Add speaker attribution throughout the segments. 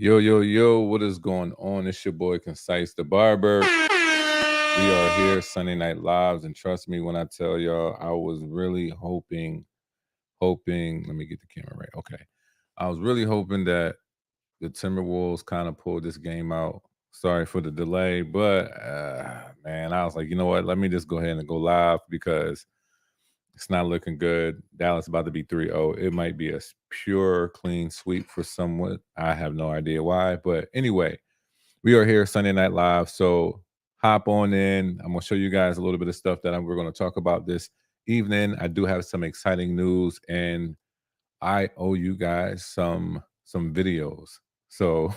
Speaker 1: Yo, yo, yo, what is going on? It's your boy Concise the Barber. We are here Sunday Night Lives, and trust me when I tell y'all, I was really hoping, let me get the camera right. Okay. I was really hoping that the Timberwolves kind of pulled this game out. Sorry for the delay, but man, I was like, you know what? Let me just go ahead and go live because it's not looking good. Dallas about to be 3-0. It might be a pure clean sweep for someone. I have no idea why, but anyway, we are here Sunday Night Live. So hop on in. I'm gonna show you guys a little bit of stuff that we're gonna talk about this evening. I do have some exciting news, and I owe you guys some videos. So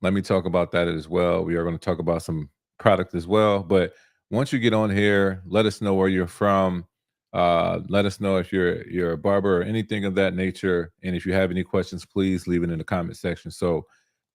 Speaker 1: let me talk about that as well. We are going to talk about some product as well. But once you get on here, let us know where you're from. Let us know if you're a barber or anything of that nature. And if you have any questions, please leave it in the comment section. So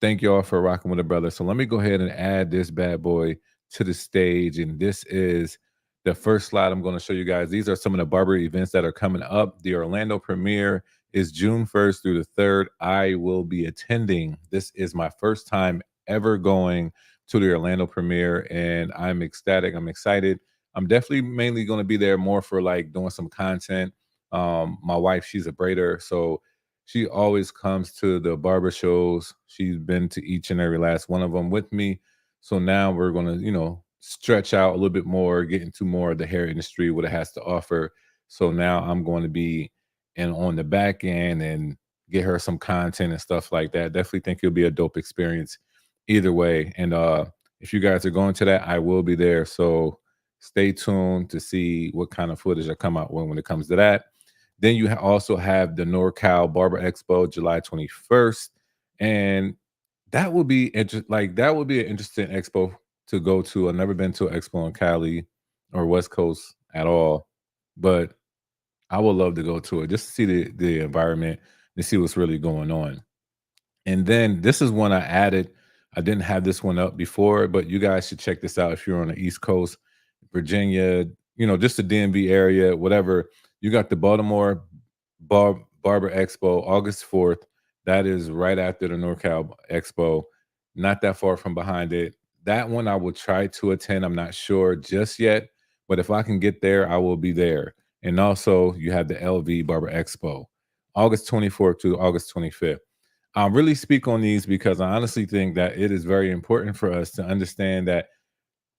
Speaker 1: thank y'all for rocking with a brother. So let me go ahead and add this bad boy to the stage. And this is the first slide I'm going to show you guys. These are some of the barber events that are coming up. The Orlando premiere is June 1st through the 3rd. I will be attending. This is my first time ever going to the Orlando premiere, and I'm ecstatic. I'm excited. I'm definitely mainly going to be there more for like doing some content. My wife, she's a braider, so she always comes to the barber shows. She's been to each and every last one of them with me. So now we're going to, stretch out a little bit more, get into more of the hair industry, what it has to offer. So now I'm going to be and on the back end and get her some content and stuff like that. Definitely think it'll be a dope experience either way. And if you guys are going to that, I will be there. So stay tuned to see what kind of footage I come out when it comes to that. Then you also have the NorCal Barber Expo, July 21st. And that would be that would be an interesting expo to go to. I've never been to an expo in Cali or West Coast at all, but I would love to go to it just to see the environment and see what's really going on. And then this is one I added. I didn't have this one up before, but you guys should check this out if you're on the East Coast, Virginia, just the DMV area, whatever. You got the Baltimore Barber Expo, August 4th. That is right after the NorCal Expo, not that far from behind it. That one I will try to attend. I'm not sure just yet, but if I can get there, I will be there. And also, you have the LV Barber Expo, August 24th to August 25th. I really speak on these because I honestly think that it is very important for us to understand that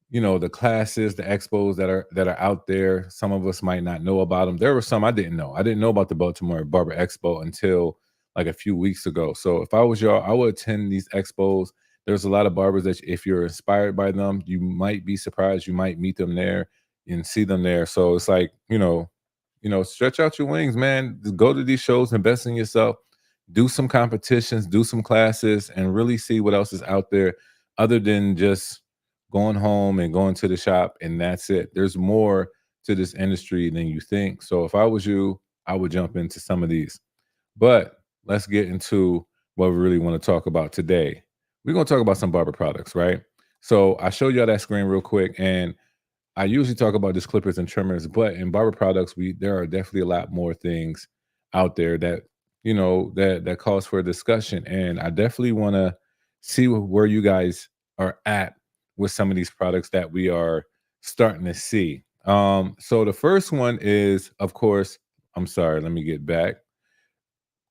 Speaker 1: the classes, the expos that are out there. Some of us might not know about them. There were some I didn't know. I didn't know about the Baltimore Barber Expo until like a few weeks ago. So if I was y'all, I would attend these expos. There's a lot of barbers that if you're inspired by them, you might be surprised. You might meet them there and see them there. So it's like, stretch out your wings, man. Just go to these shows, invest in yourself, do some competitions, do some classes, and really see what else is out there other than just going home and going to the shop and that's it. There's more to this industry than you think. So if I was you, I would jump into some of these. But let's get into what we really want to talk about today. We're going to talk about some barber products, right? So I showed y'all that screen real quick, and I usually talk about just clippers and trimmers, but in barber products, there are definitely a lot more things out there that that calls for a discussion. And I definitely want to see where you guys are at with some of these products that we are starting to see. So the first one is, of course, I'm sorry, let me get back.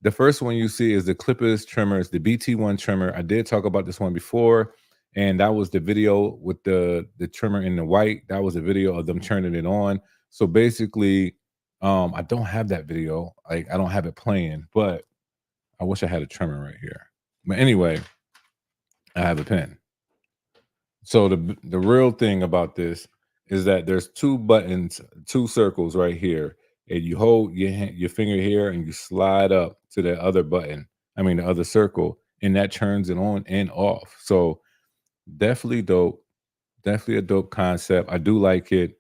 Speaker 1: The first one you see is the clippers trimmers, the BT1 trimmer. I did talk about this one before, and that was the video with the trimmer in the white. That was a video of them turning it on. So basically, I don't have that video. Like I don't have it playing, but I wish I had a trimmer right here. But anyway, I have a pen. So the real thing about this is that there's two buttons, two circles right here, and you hold your finger here and you slide up to the other button. I mean the other circle, and that turns it on and off. So definitely dope, definitely a dope concept. I do like it,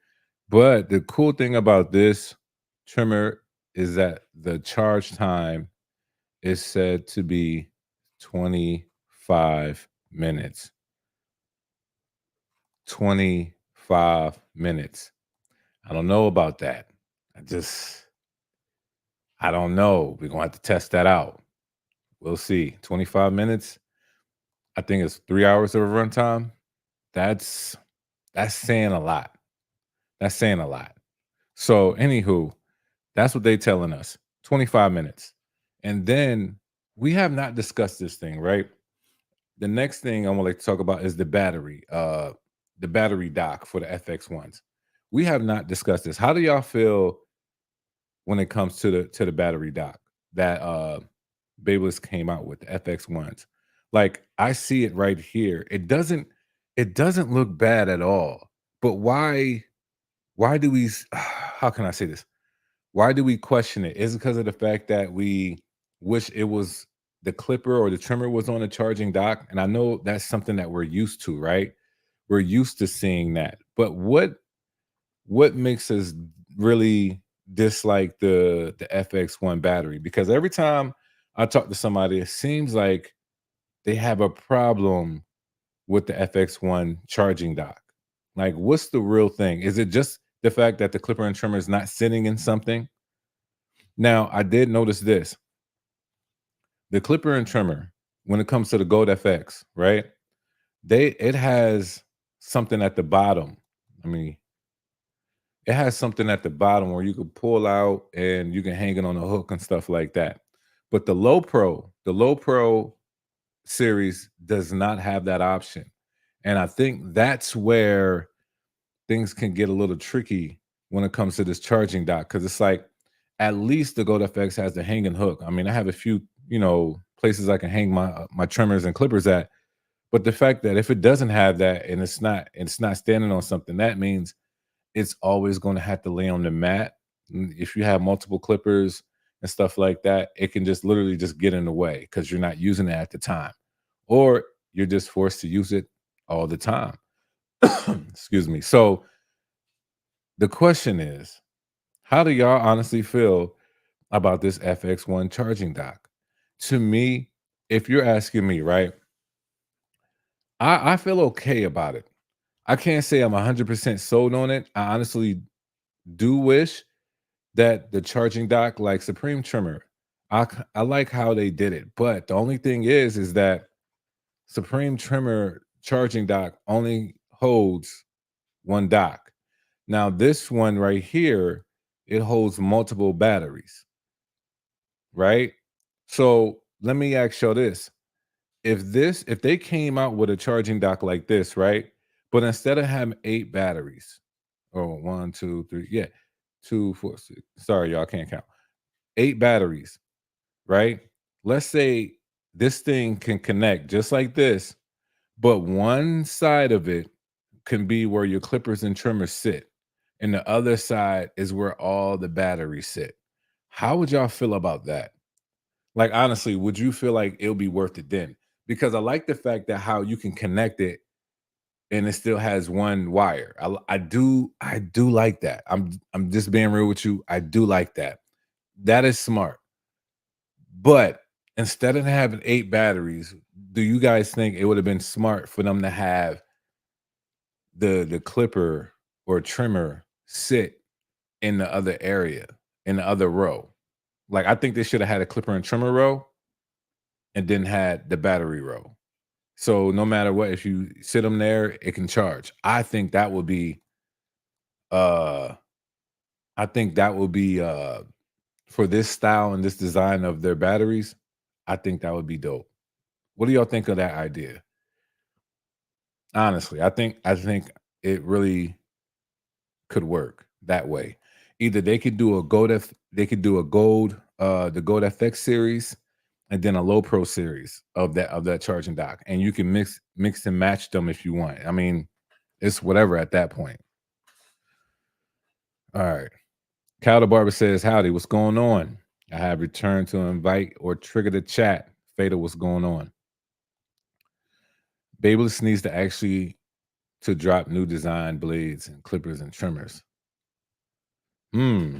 Speaker 1: but the cool thing about this trimmer is that the charge time is said to be 25 minutes. 25 minutes. I don't know about that. I don't know. We're going to have to test that out. We'll see. 25 minutes. I think it's 3 hours of runtime. That's that's saying a lot. That's saying a lot. So, anywho, that's what they telling us. 25 minutes. And then we have not discussed this thing, right? The next thing I would like to talk about is the battery dock for the FX ones. We have not discussed this. How do y'all feel when it comes to the battery dock that Babyliss came out with, the FX ones? Like, I see it right here. It doesn't look bad at all. But why do we how can I say this? Why do we question it? Is it because of the fact that we wish it was the clipper or the trimmer was on a charging dock? And I know that's something that we're used to, right? We're used to seeing that. But what makes us really dislike the FX1 battery? Because every time I talk to somebody, it seems like they have a problem with the FX1 charging dock. Like, what's the real thing? Is it just the fact that the clipper and trimmer is not sitting in something? Now, I did notice this. The clipper and trimmer, when it comes to the Gold FX, right? It has something at the bottom. I mean, it has something at the bottom where you can pull out and you can hang it on a hook and stuff like that. But the low pro series does not have that option. And I think that's where things can get a little tricky when it comes to this charging dock, because it's like at least the Gold FX has the hanging hook. I mean, I have a few, places I can hang my trimmers and clippers at, but the fact that if it doesn't have that and it's not standing on something, that means it's always going to have to lay on the mat. If you have multiple clippers and stuff like that, it can just literally just get in the way because you're not using it at the time, or you're just forced to use it all the time. Excuse me. So the question is, how do y'all honestly feel about this FX1 charging dock? To me, if you're asking me, right, I feel okay about it. I can't say I'm 100% sold on it. I honestly do wish that the charging dock, like Supreme Trimmer, I like how they did it. But the only thing is that Supreme Trimmer charging dock only holds one dock. Now, this one right here, it holds multiple batteries, right? So let me ask you this. If they came out with a charging dock like this, right? But instead of having 8 batteries, or one, two, three, yeah, two, four, six. Sorry, y'all can't count. 8 batteries, right? Let's say this thing can connect just like this, but one side of it can be where your clippers and trimmers sit, and the other side is where all the batteries sit. How would y'all feel about that? Like, honestly, would you feel like it'll be worth it then? Because I like the fact that how you can connect it and it still has one wire. I do like that. I'm just being real with you. I do like that. That is smart. But instead of having 8 batteries, do you guys think it would have been smart for them to have the clipper or trimmer sit in the other area, in the other row? Like, I think they should have had a clipper and trimmer row and then had the battery row. So no matter what, if you sit them there, it can charge. Uh I think that would be for this style and this design of their batteries, I think that would be dope. What do y'all think of that idea? Honestly, I think it really could work that way. Either they could do a gold, the Gold FX series, and then a low pro series of that charging dock. And you can mix and match them if you want. I mean, it's whatever at that point. All right. Cal the Barber says, howdy, what's going on? I have returned to invite or trigger the chat. Fatal, what's going on? Babyliss needs to actually to drop new design blades and clippers and trimmers. Hmm.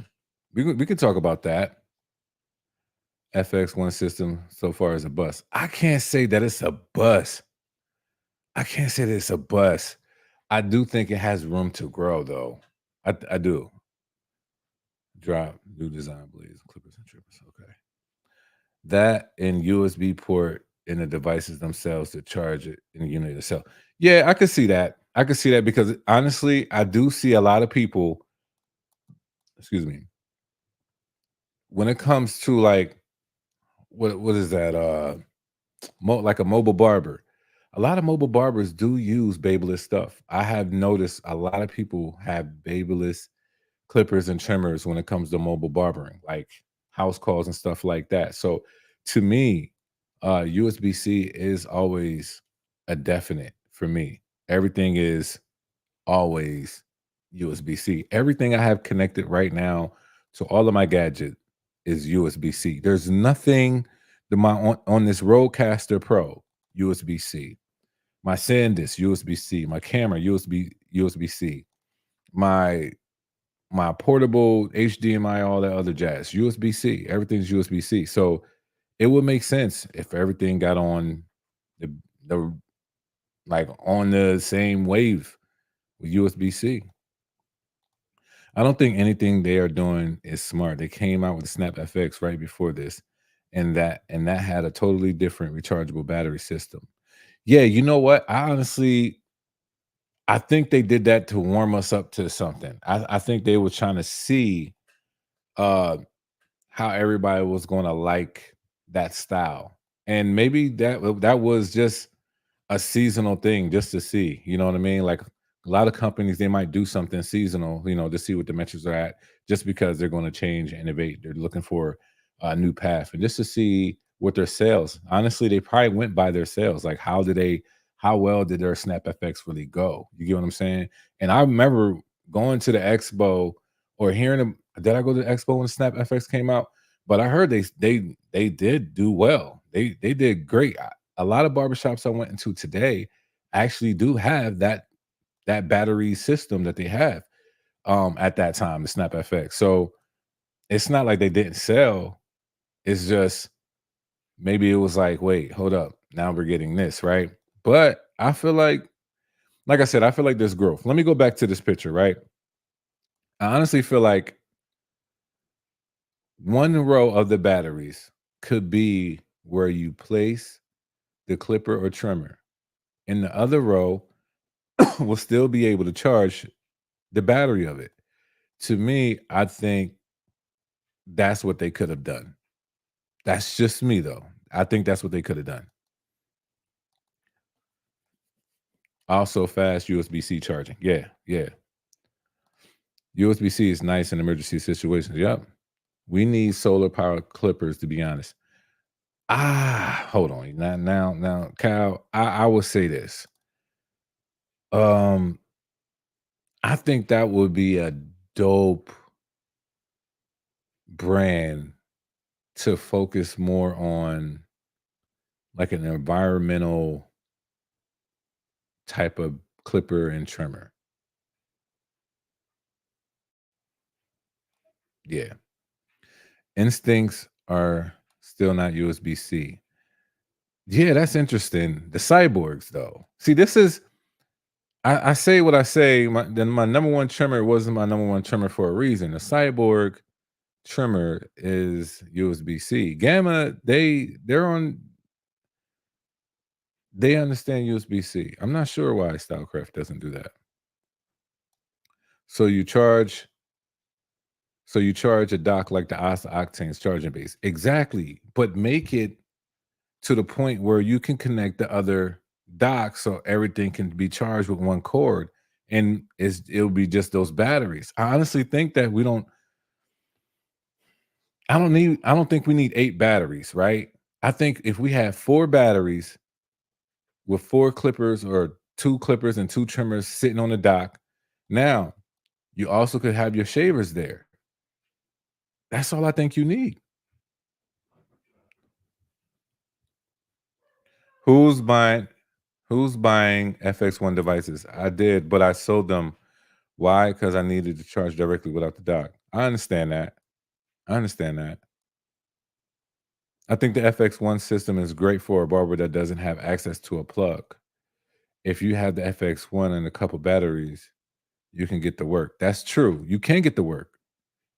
Speaker 1: We could talk about that. FX1 system so far is a bust. I can't say that it's a bust. I can't say that it's a bust. I do think it has room to grow, though. I do. Drop new design blades, clippers, and trimmers. Okay. That and USB port in the devices themselves to charge it in the unit itself. Yeah, I could see that. I could see that because honestly, I do see a lot of people, excuse me, when it comes to like what is that? Like a mobile barber. A lot of mobile barbers do use babeless stuff. I have noticed a lot of people have babeless clippers and trimmers when it comes to mobile barbering, like house calls and stuff like that. So to me, USB-C is always a definite for me. Everything is always USB-C. Everything I have connected right now to all of my gadget is USB-C. There's nothing on this Rodecaster Pro, USB-C. My SanDisk, USB-C. My camera, USB-C. My portable HDMI, all that other jazz, USB-C. Everything's USB-C. So it would make sense if everything got on the like on the same wave with USB-C. I don't think anything they are doing is smart. They came out with Snap FX right before this, and that had a totally different rechargeable battery system. Yeah, you know what? I think they did that to warm us up to something. I think they were trying to see uh how everybody was gonna like that style. And maybe that was just a seasonal thing just to see, you know what I mean? Like a lot of companies, they might do something seasonal, to see what the metrics are at, just because they're going to change and innovate. They're looking for a new path and just to see what their sales. Honestly, they probably went by their sales. Like how well did their Snap FX really go? You get what I'm saying? And I remember going to the expo or hearing them. Did I go to the expo when Snap FX came out? But I heard they did do well. They did great. A lot of barbershops I went into today actually do have that battery system that they have at that time, the Snap FX. So it's not like they didn't sell. It's just maybe it was like, wait, hold up. Now we're getting this, right? But I feel like I said, I feel like there's growth. Let me go back to this picture, right? I honestly feel like one row of the batteries could be where you place the clipper or trimmer. In the other row will still be able to charge the battery of it. To me, I think that's what they could have done. That's just me though. I think that's what they could have done. Also fast USB-C charging. Yeah, yeah. USB-C is nice in emergency situations. Yep. We need solar power clippers to be honest. Hold on. Now, Kyle, I will say this. Um, I think that would be a dope brand to focus more on like an environmental type of clipper and trimmer. Yeah. Instincts are still not USB-C. Yeah, that's interesting. The cyborgs, though. See, this is I say what I say. My number one trimmer wasn't my number one trimmer for a reason. The cyborg trimmer is USB-C. Gamma, they understand USB-C. I'm not sure why Stylecraft doesn't do that. So you charge a dock like the Asa Octane's charging base. Exactly. But make it to the point where you can connect the other docks so everything can be charged with one cord and it'll be just those batteries. I honestly think that I don't think we need 8 batteries, right? I think if we have 4 batteries with 4 clippers or 2 clippers and 2 trimmers sitting on the dock, now you also could have your shavers there. That's all I think you need. Who's buying who's buying FX1 devices? I did, but I sold them. Why? Because I needed to charge directly without the dock. I understand that. I understand that. I think the FX1 system is great for a barber that doesn't have access to a plug. If you have the FX1 and a couple batteries, you can get the work. That's true. You can get the work.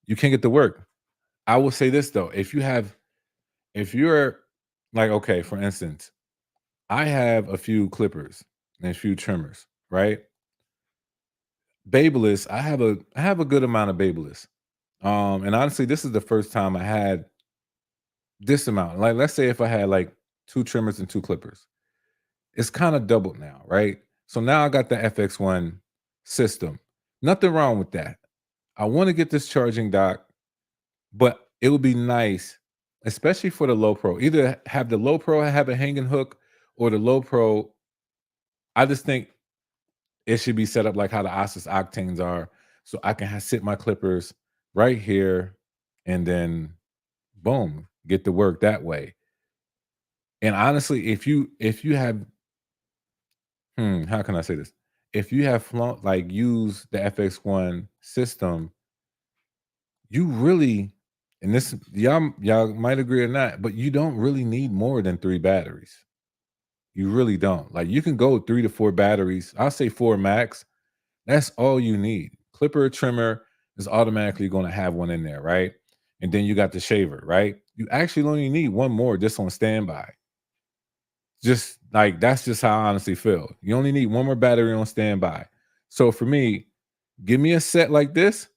Speaker 1: You can get the work. I will say this though, if you're like, okay, for instance, I have a few clippers and a few trimmers, right? Babyliss, I have a good amount of Babyliss. And honestly, this is the first time I had this amount. Like, let's say if I had like two trimmers and two clippers, it's kind of doubled now, right? So now I got the FX1 system. Nothing wrong with that. I want to get this charging dock, but it would be nice, especially for the low pro. Either have the low pro have a hanging hook, or the low pro. I just think it should be set up like how the Oscillus Octanes are, so I can sit my clippers right here, and then boom, get to work that way. And honestly, if you have how can I say this? If you have like use the FX1 system, you really, and this y'all might agree or not, but you don't really need more than 3 batteries. You really don't. Like, you can go 3 to 4 batteries. I'll say 4 max. That's all you need. Clipper, trimmer is automatically going to have one in there, right? And then you got the shaver, right? You actually only need one more just on standby. Just like, that's just how I honestly feel. You only need one more battery on standby. So for me, give me a set like this.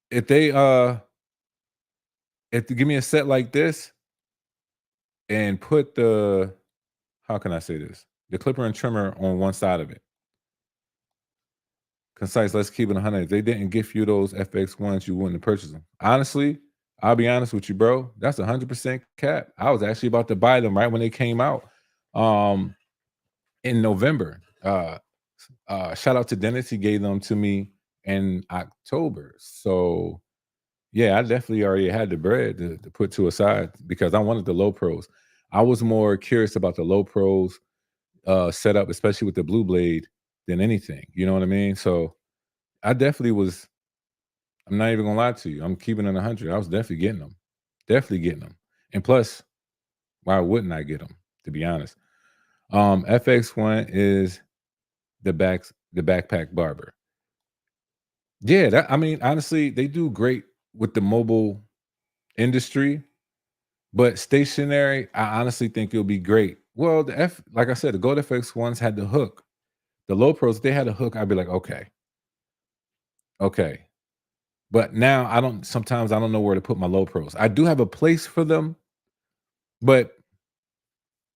Speaker 1: If they if they give me a set like this and put the, how can I say this? The clipper and trimmer on one side of it. Concise, let's keep it 100. If they didn't gift you those FX1s, you wouldn't have purchased them. Honestly, I'll be honest with you, bro. That's 100% cap. I was actually about to buy them right when they came out um, in November. Shout out to Dennis. He gave them to me in October. So, yeah, I definitely already had the bread to put to a side because I wanted the low pros. I was more curious about the low pros setup, especially with the blue blade, than anything. You know what I mean? So I definitely was. I'm not even gonna lie to you. I'm keeping it 100. I was definitely getting them. Definitely getting them. And plus, why wouldn't I get them? To be honest, FX1 is the backpack barber. Yeah, that, I mean, honestly, they do great with the mobile industry, but stationary, I honestly think it'll be great. Well, like I said, the Gold FX ones had the hook. The low pros, they had a hook. I'd be like, okay, okay. But now I don't. Sometimes I don't know where to put my low pros. I do have a place for them, but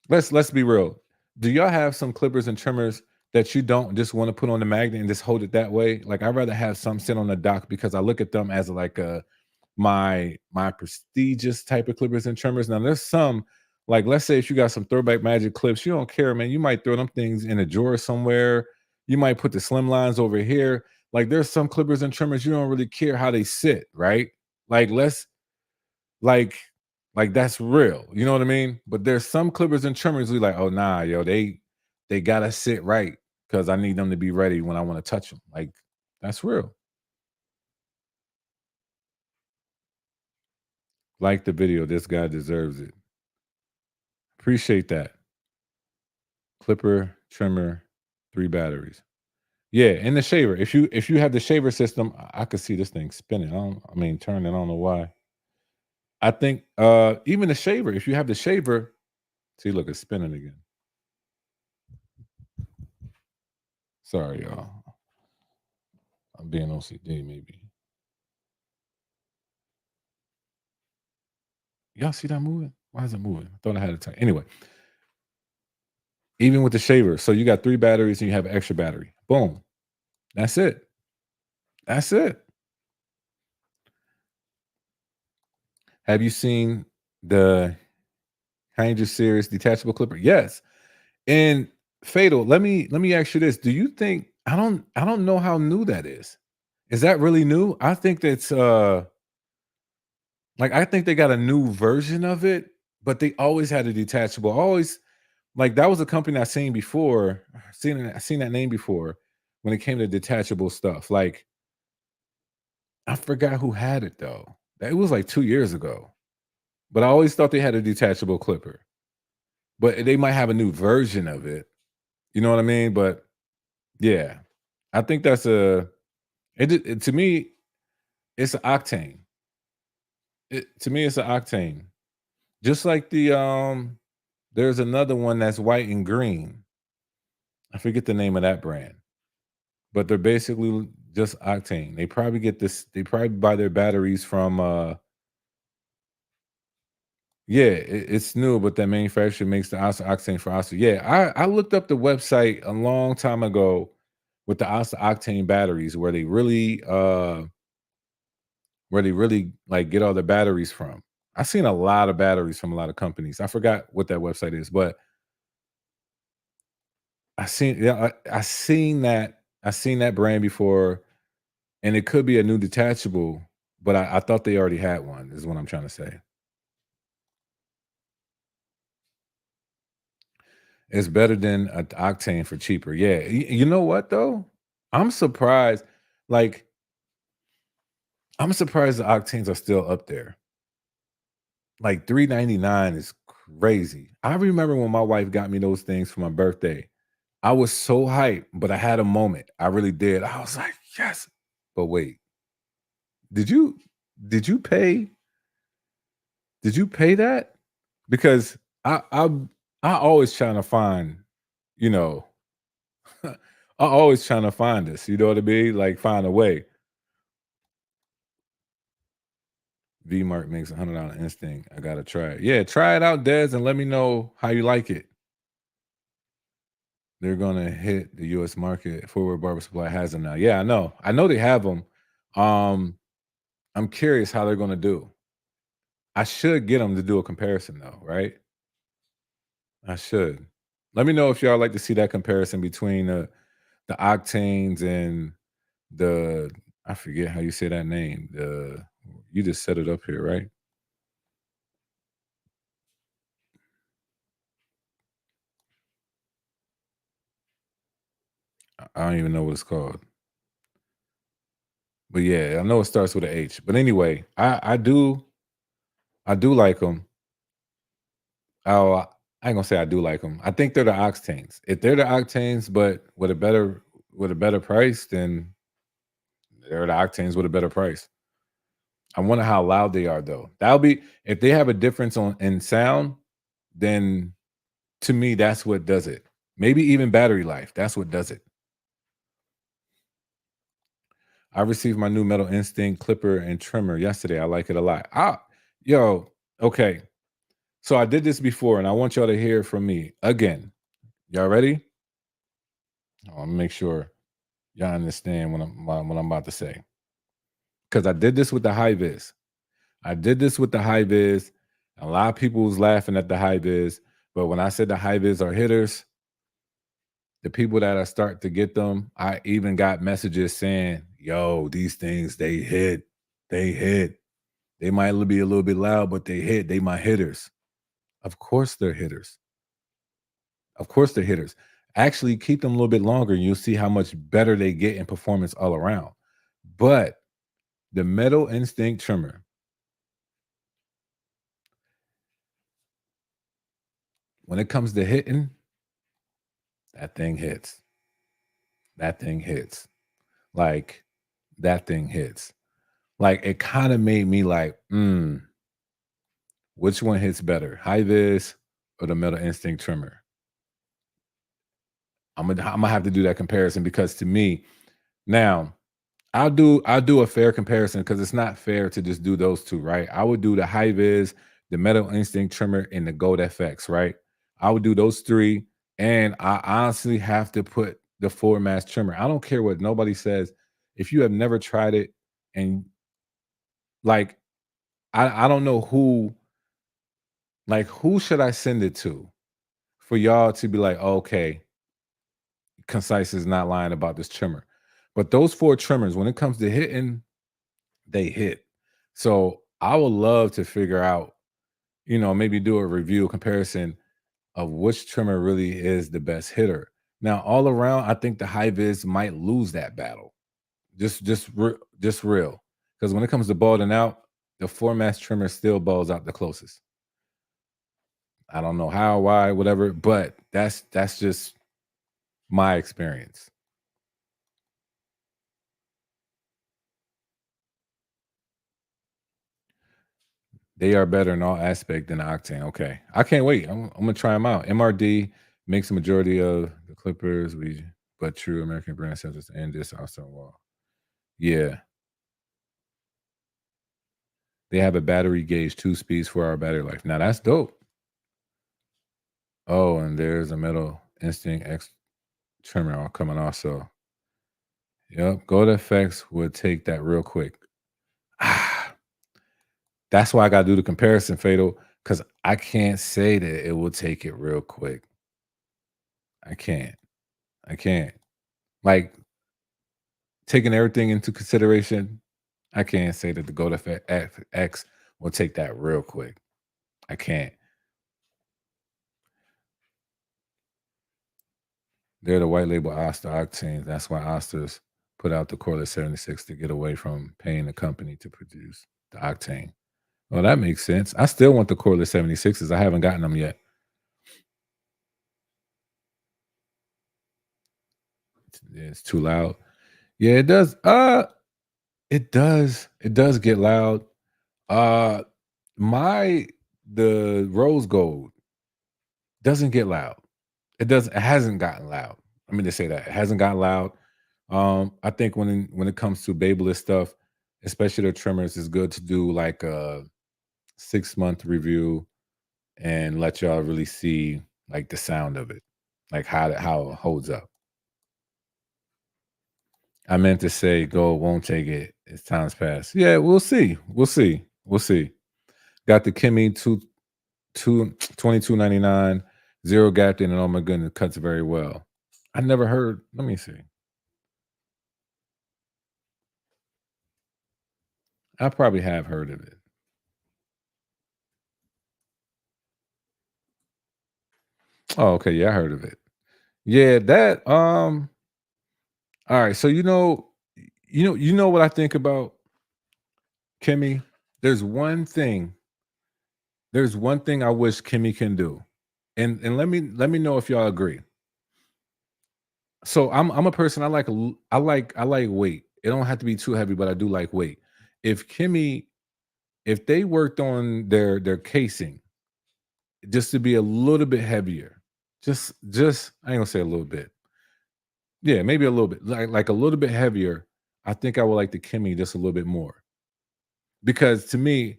Speaker 1: let's be real. Do y'all have some clippers and trimmers that you don't just want to put on the magnet and just hold it that way? Like, I'd rather have some sit on the dock because I look at them as like a my prestigious type of clippers and trimmers. Now there's some, like, let's say if you got some throwback magic clips, you don't care, man. You might throw them things in a drawer somewhere. You might put the slim lines over here. Like, there's some clippers and trimmers you don't really care how they sit, right? Like, let's like like that's real. You know what I mean? But there's some clippers and trimmers we like, oh nah, yo, they gotta sit right because I need them to be ready when I want to touch them. Like, that's real. Like the video, this guy deserves it. Appreciate that. Clipper, trimmer, 3 batteries. Yeah, and the shaver. If you have the shaver system, I could see this thing spinning. I mean, turning. I don't know why. I think even the shaver. If you have the shaver, see, look, it's spinning again. Sorry, y'all. I'm being OCD, maybe. Y'all see that moving? Why is it moving? I thought I had it turned. Anyway, even with the shaver, so you got 3 batteries and you have an extra battery. Boom. That's it. That's it. Have you seen the Ranger series detachable clipper? Yes. And Fatal, let me ask you this. Do you think, I don't know how new that is. Is that really new? I think that's like, I think they got a new version of it, but they always had a detachable. Always, like, that was a company I seen before. I seen that name before when it came to detachable stuff. Like, I forgot who had it though. It was like 2 years ago. But I always thought they had a detachable clipper. But they might have a new version of it. You know what I mean? But yeah, I think that's to me, it's an octane. To me, it's an octane. Just like There's another one that's white and green. I forget the name of that brand, but they're basically just octane. They probably get this. They probably buy their batteries from. Yeah, it's new, but that manufacturer makes the octane for Osta. Yeah, I looked up the website a long time ago with the Osta octane batteries, where they really like get all the batteries from. I've seen a lot of batteries from a lot of companies. I forgot what that website is, but I seen that brand before, and it could be a new detachable, but I thought they already had one. Is what I'm trying to say. It's better than a octane for cheaper. Yeah, you know what though? I'm surprised. Like I'm surprised the octanes are still up there. Like 3.99 is crazy. I remember when my wife got me those things for my birthday. I was so hyped, but I had a moment. I really did. I was like, "Yes." But wait, did you did you pay did you pay that? Because I always trying to find, you know, I always trying to find this, you know what I mean? Like find a way. V-Mark makes $100 instinct. I gotta try it. Yeah, try it out, Des, and let me know how you like it. They're gonna hit the US market. Forward Barber Supply has them now. Yeah, I know. I know they have them. Um, I'm curious how they're gonna do. I should get them to do a comparison though, right? I should. Let me know if y'all like to see that comparison between the octanes and the I forget how you say that name. The you just set it up here, right? I don't even know what it's called. But yeah, I know it starts with a H. But anyway, I do like them. Oh, I ain't gonna say I do like them. I think they're the octanes. If they're the octanes, but with a better price, then they're the octanes with a better price. I wonder how loud they are though. That'll be if they have a difference on in sound, then to me that's what does it. Maybe even battery life. That's what does it. I received my new Metal Instinct clipper and trimmer yesterday. I like it a lot. Yo, okay. So I did this before, and I want y'all to hear from me again. Y'all ready? I'll make sure y'all understand what I'm about to say. Because I did this with the high vis. I did this with the high vis. A lot of people was laughing at the high vis, but when I said the high vis are hitters, the people that I start to get them, I even got messages saying, "Yo, these things they hit, they hit. They might be a little bit loud, but they hit. They my hitters." Of course, they're hitters. Of course, they're hitters. Actually, keep them a little bit longer, and you'll see how much better they get in performance all around. But the Metal Instinct trimmer, when it comes to hitting, that thing hits. That thing hits. Like that thing hits. Like it kind of made me like, which one hits better, high vis or the Metal Instinct trimmer? I'm gonna have to do that comparison because to me, now I'll do a fair comparison because it's not fair to just do those two, right? I would do the high vis, the Metal Instinct trimmer, and the Gold FX, right? I would do those three, and I honestly have to put the four mass trimmer. I don't care what nobody says. If you have never tried it, and like I don't know who should I send it to for y'all to be like, okay, Concise is not lying about this trimmer. But those four trimmers, when it comes to hitting, they hit. So I would love to figure out, maybe do a review comparison of which trimmer really is the best hitter. Now, all around, I think the high vis might lose that battle. Just real. Because when it comes to balding out, the four mass trimmer still balls out the closest. I don't know how, why, whatever, but that's just my experience. They are better in all aspect than the Octane. Okay, I can't wait. I'm gonna try them out. MRD makes the majority of the Clippers. But true American brand centers and this also wall. Yeah, they have a battery gauge, 2 speeds, 4-hour battery life. Now that's dope. Oh, and there's a Metal Instinct X trimmer all coming also. Yep, Gold FX would take that real quick. Ah, that's why I gotta do the comparison, Fatal, because I can't say that it will take it real quick. I can't. I can't. Like, taking everything into consideration, I can't say that the Gold FX will take that real quick. I can't. They're the white label Oster Octanes. That's why Oster's put out the Corliss 76 to get away from paying the company to produce the Octane. Well, that makes sense. I still want the Corliss 76s. I haven't gotten them yet. It's too loud. Yeah, it does. It does get loud. Uh my the rose gold doesn't get loud. It hasn't gotten loud. Let me just say that. It hasn't gotten loud. I think when it comes to Babyliss stuff, especially the trimmers, it's good to do like a 6-month review and let y'all really see like the sound of it, like how it holds up. I meant to say gold won't take it as time's passed. Yeah, we'll see. We'll see. We'll see. Got the Kimmy 22.99, zero gapped in, and oh my goodness, cuts very well. I never heard. Let me see. I probably have heard of it. Oh, okay. Yeah, I heard of it. Yeah, that all right. So you know what I think about Kimmy? There's one thing, there's one thing I wish Kimmy can do. And let me know if y'all agree. So I'm a person, I like weight. It don't have to be too heavy, but I do like weight. If Kimmy, if they worked on their casing just to be a little bit heavier, just I ain't gonna say a little bit. Yeah, maybe a little bit, like a little bit heavier. I think I would like the Kimmy just a little bit more because to me,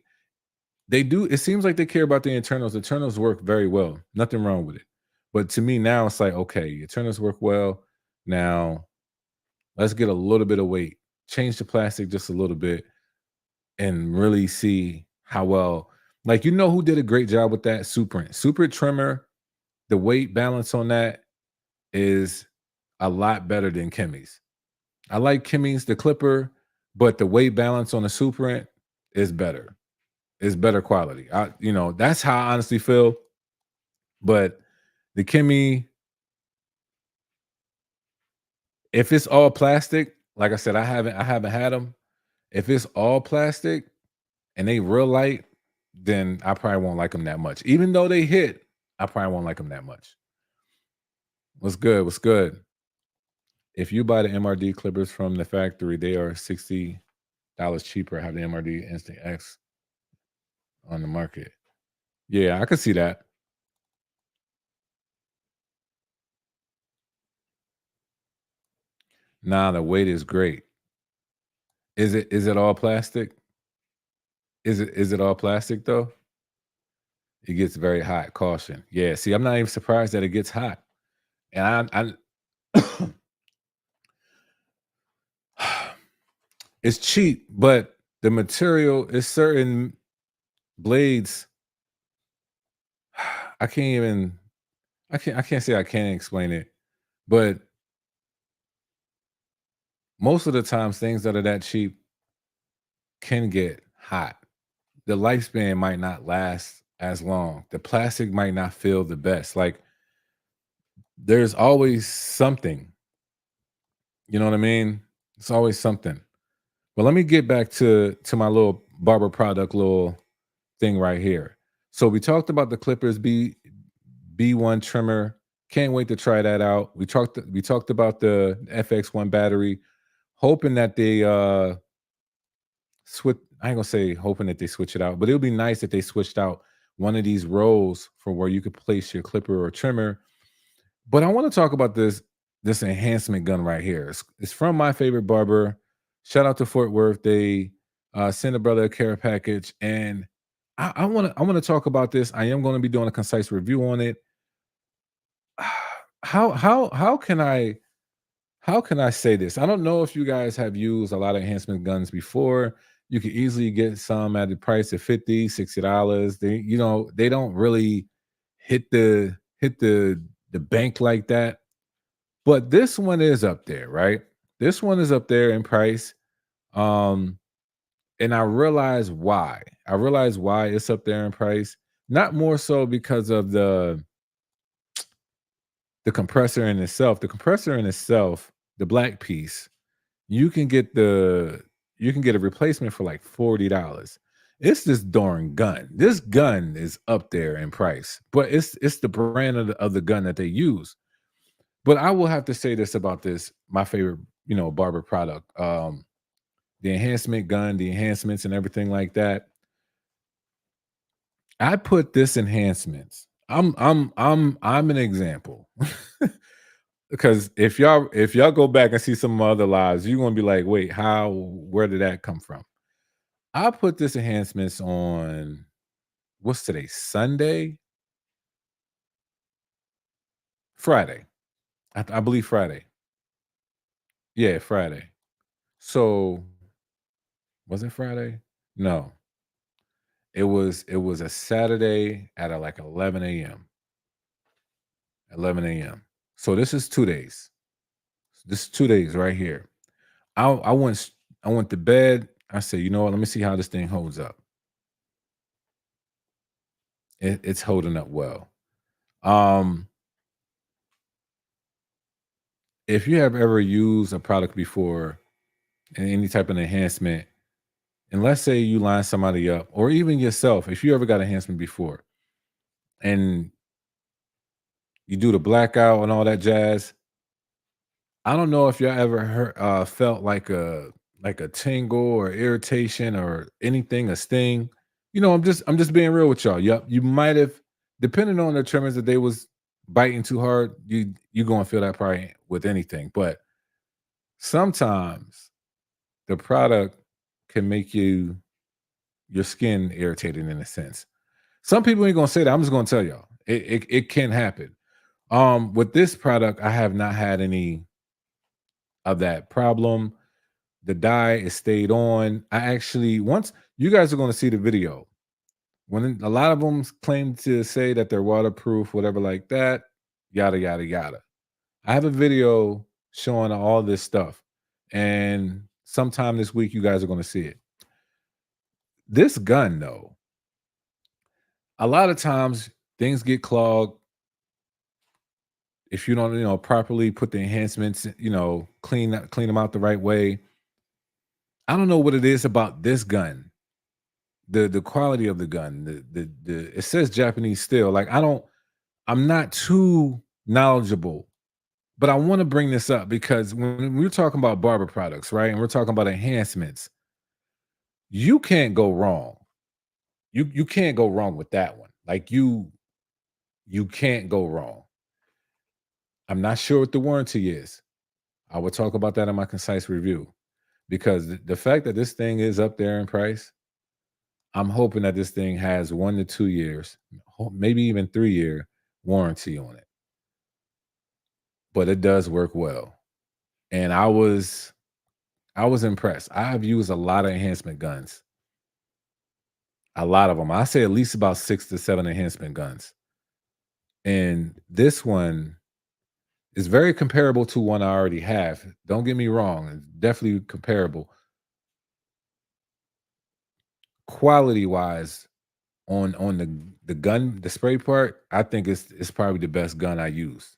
Speaker 1: they do. It seems like they care about the internals. The internals work very well. Nothing wrong with it. But to me now, it's like okay, internals work well. Now let's get a little bit of weight, change the plastic just a little bit, and really see how well. Like who did a great job with that? Superint. Super trimmer. The weight balance on that is a lot better than Kimmy's. I like Kimmy's, the clipper, but the weight balance on the Superint is better. It's better quality. That's how I honestly feel. But the Kimmy, if it's all plastic, like I said, I haven't had them. If it's all plastic and they real light, then I probably won't like them that much. Even though they hit, I probably won't like them that much. What's good? What's good? If you buy the MRD clippers from the factory, they are $60 cheaper. Have the MRD Instinct X on the market. Yeah, I could see that. Nah, the weight is great. Is it all plastic? Is it all plastic though? It gets very hot. Caution. Yeah. See, I'm not even surprised that it gets hot. And it's cheap, but the material is certain blades. I can't even. I can't say I can't explain it, but most of the times things that are that cheap can get hot. The lifespan might not last as long. The plastic might not feel the best. Like there's always something. You know what I mean? It's always something. But let me get back to my little barber product little thing right here. So we talked about the Clippers B1 trimmer. Can't wait to try that out. We talked about the FX1 battery, hoping that they I ain't gonna say hoping that they switch it out, but it would be nice if they switched out one of these rows for where you could place your clipper or trimmer. But I want to talk about this enhancement gun right here. It's from my favorite barber. Shout out to Fort Worth. They sent a brother a care package, and I want to talk about this. I am going to be doing a concise review on it. How can I say this? I don't know if you guys have used a lot of enhancement guns before. You could easily get some at the price of 50, $60. They don't really hit the bank like that. But this one is up there, right? This one is up there in price. Um, and I realize why. I realize why it's up there in price. Not more so because of the compressor in itself. The compressor in itself, the black piece, you can get a replacement for like $40. It's this darn gun. This gun is up there in price, but it's the brand of the gun that they use. But I will have to say this about this, my favorite, barber product. The enhancement gun, the enhancements and everything like that. I put this enhancements. I'm an example. Because if y'all go back and see some of my other lives, you're gonna be like, wait, where did that come from? I put this enhancements on what's today? Sunday? Friday. I believe Friday. Yeah, Friday. So was it Friday? No. It was a Saturday at like 11 a.m. 11 a.m. So this is 2 days. This is 2 days right here. I went to bed. I said, you know what? Let me see how this thing holds up. It's holding up well. Um, if you have ever used a product before and any type of enhancement, and let's say you line somebody up, or even yourself, if you ever got enhancement before, and you do the blackout and all that jazz, I don't know if y'all ever felt like a tingle or irritation or anything, a sting. I'm just being real with y'all. Yep, you might have, depending on the tremors that they was biting too hard. You gonna feel that probably with anything, but sometimes the product can make your skin irritated in a sense. Some people ain't gonna say that. I'm just gonna tell y'all it can happen. With this product, I have not had any of that problem. The dye is stayed on. I actually once you guys are going to see the video when a lot of them claim to say that they're waterproof, whatever like that, yada yada yada. I have a video showing all this stuff, and sometime this week you guys are going to see it. This gun, though, a lot of times things get clogged if you don't, properly put the enhancements, clean them out the right way. I don't know what it is about this gun, the quality of the gun, it says Japanese steel. Like I'm not too knowledgeable, but I want to bring this up because when we're talking about barber products, right? And we're talking about enhancements, you can't go wrong. You can't go wrong with that one. Like you can't go wrong. I'm not sure what the warranty is. I will talk about that in my concise review because the fact that this thing is up there in price, I'm hoping that this thing has 1 to 2 years, maybe even 3 year warranty on it. But it does work well. And I was impressed. I've used a lot of enhancement guns. A lot of them. I say at least about 6 to 7 enhancement guns. And this one is very comparable to one I already have. Don't get me wrong, it's definitely comparable. Quality wise, on the gun, the spray part, I think it's probably the best gun I use.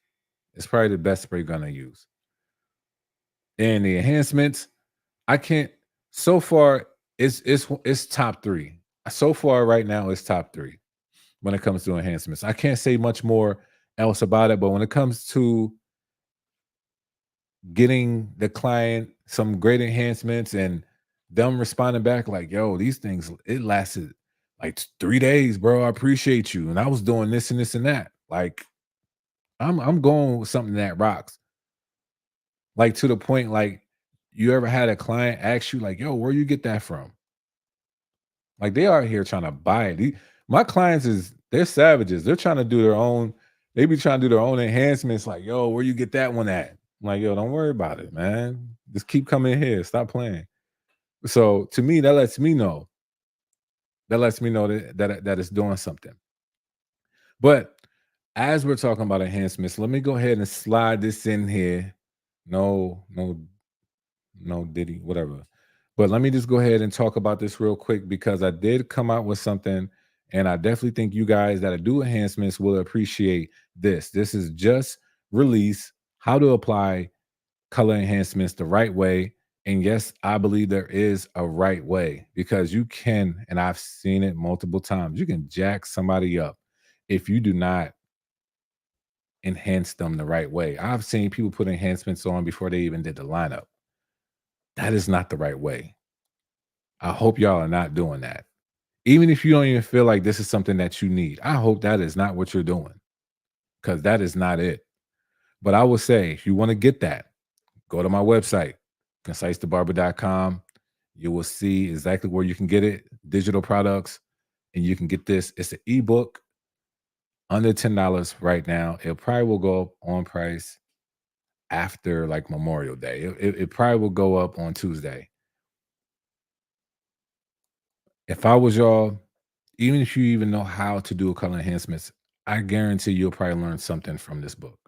Speaker 1: It's probably the best spray gun I use. And the enhancements, I can't so far it's top three. So far right now, it's top three when it comes to enhancements. I can't say much more else about it, but when it comes to getting the client some great enhancements and them responding back like, "Yo, these things it lasted like 3 days, bro. I appreciate you, and I was doing this and this and that." Like, I'm going with something that rocks. Like to the point, like you ever had a client ask you, like, "Yo, where you get that from?" Like they are here trying to buy it. My clients they're savages. They're trying to do their own. They be trying to do their own enhancements. Like, yo, where you get that one at? I'm like, yo, don't worry about it, man. Just keep coming here. Stop playing. So to me, that lets me know. That lets me know that it's doing something. But as we're talking about enhancements, let me go ahead and slide this in here. No Diddy, whatever. But let me just go ahead and talk about this real quick because I did come out with something, and I definitely think you guys that do enhancements will appreciate this. This is just release how to apply color enhancements the right way. And yes, I believe there is a right way because you can, and I've seen it multiple times, you can jack somebody up if you do not enhance them the right way. I've seen people put enhancements on before they even did the lineup. That is not the right way. I hope y'all are not doing that. Even if you don't even feel like this is something that you need, I hope that is not what you're doing because that is not it. But I will say, if you want to get that, go to my website, ConcisetheBarber.com. You will see exactly where you can get it, digital products, and you can get this. It's an ebook under $10 right now. It probably will go up on price after like Memorial Day. It probably will go up on Tuesday. If I was y'all, even if you even know how to do a color enhancements, I guarantee you'll probably learn something from this book.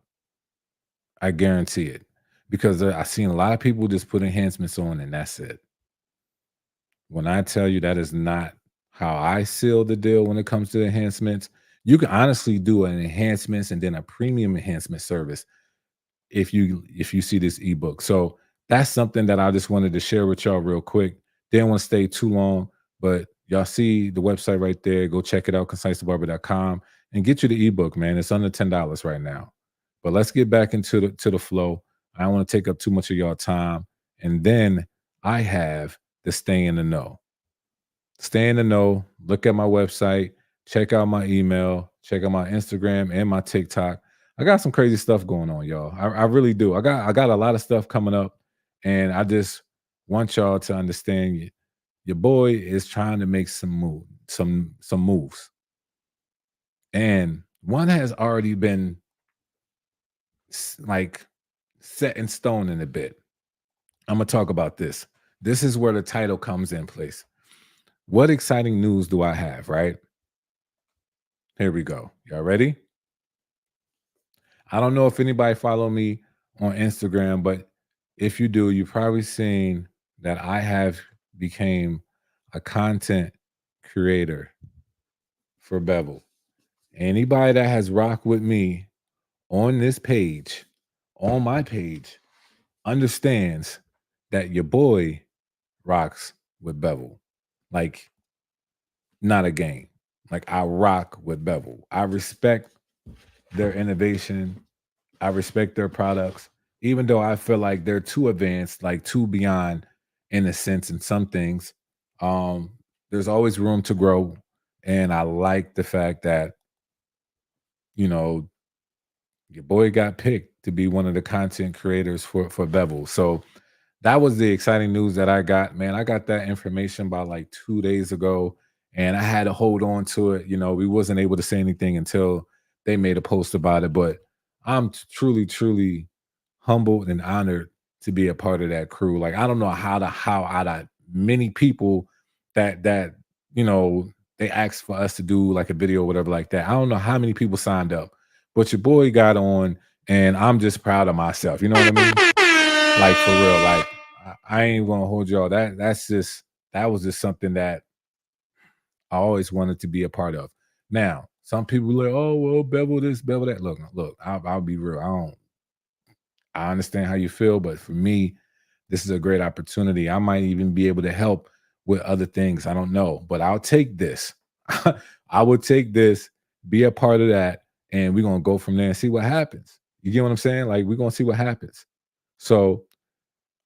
Speaker 1: I guarantee it. Because I've seen a lot of people just put enhancements on and that's it. When I tell you that is not how I seal the deal when it comes to enhancements, you can honestly do an enhancements and then a premium enhancement service if you see this ebook. So that's something that I just wanted to share with y'all real quick. Didn't want to stay too long, but y'all see the website right there. Go check it out, ConcisetheBarber.com, and get you the ebook, man. It's under $10 right now. But let's get back into the flow. I don't want to take up too much of y'all time. And then I have the stay in the know. Stay in the know. Look at my website. Check out my email. Check out my Instagram and my TikTok. I got some crazy stuff going on, y'all. I really do. I got a lot of stuff coming up, and I just want y'all to understand your boy is trying to make some moves, and one has already been like set in stone in a bit. I'm gonna talk about this. This is where the title comes in place. What exciting news do I have? Right here we go. Y'all ready? I don't know if anybody follow me on Instagram, but if you do, you've probably seen that I have became a content creator for Bevel. Anybody that has rocked with me on this page, on my page, understands that your boy rocks with Bevel. Like, not a game. Like, I rock with Bevel. I respect their innovation. I respect their products, even though I feel like they're too advanced, like too beyond in a sense in some things. Um, there's always room to grow. And I like the fact that, you know, your boy got picked to be one of the content creators for Bevel. So that was the exciting news that I got, man. I got that information about like 2 days ago, and I had to hold on to it. You know, we wasn't able to say anything until they made a post about it. But I'm truly, truly humbled and honored to be a part of that crew. Like I don't know how out of many people that you know they asked for us to do like a video or whatever like that. I don't know how many people signed up, but your boy got on, and I'm just proud of myself. You know what I mean? Like for real, like I ain't gonna hold y'all. That was just something that I always wanted to be a part of. Now, some people are like, oh well, bevel this, bevel that. Look, I'll be real. I understand how you feel, but for me, this is a great opportunity. I might even be able to help with other things. I don't know, but I'll take this. I would take this, be a part of that, and we're gonna go from there and see what happens. You get what I'm saying? Like we're gonna see what happens. So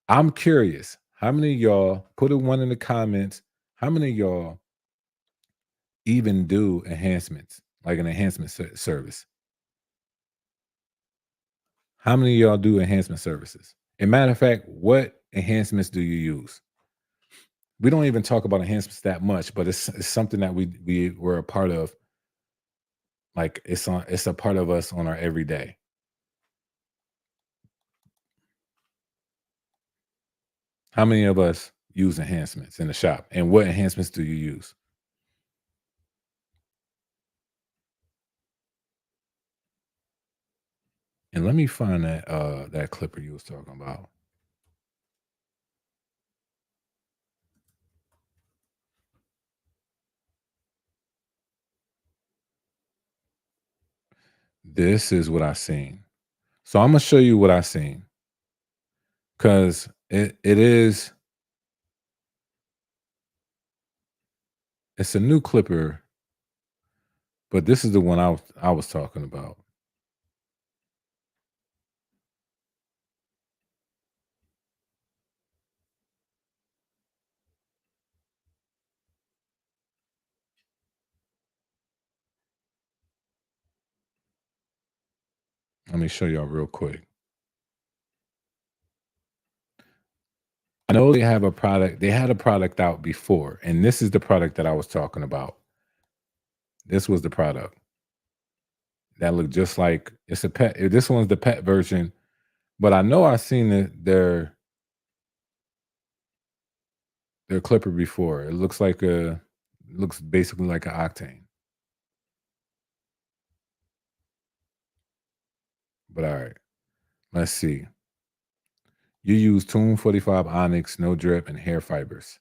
Speaker 1: I'm curious, How many of y'all put a one in the comments? How many of y'all even do enhancements, like an enhancement service? How many of y'all do enhancement services? And matter of fact, what enhancements do you use? We don't even talk about enhancements that much, but it's something that we're a part of. Like it's a part of us on our everyday. How many of us use enhancements in the shop? And what enhancements do you use? And let me find that clipper you was talking about. This is what I seen. So I'm gonna show you what I seen because it's a new clipper, but this is the one I was talking about. Let me show y'all real quick. I know they have a product. They had a product out before, and this is the product that I was talking about. This was the product that looked just like it's a pet. This one's the pet version, but I know I've seen their clipper before. It looks like a looks basically like an octane. But all right, let's see. You use Tune 45 Onyx, no drip, and hair fibers.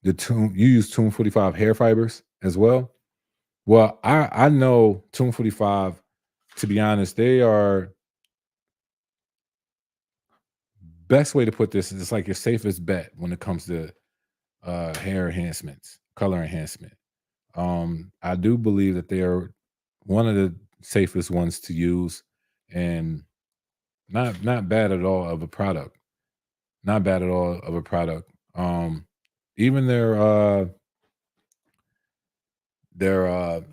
Speaker 1: The Tune you use Tune 45 hair fibers as well. Well, I know Tune 45. To be honest, they are best way to put this is it's like your safest bet when it comes to hair enhancements, color enhancement. I do believe that they are one of the safest ones to use, and not bad at all of a product. Not bad at all of a product. Even their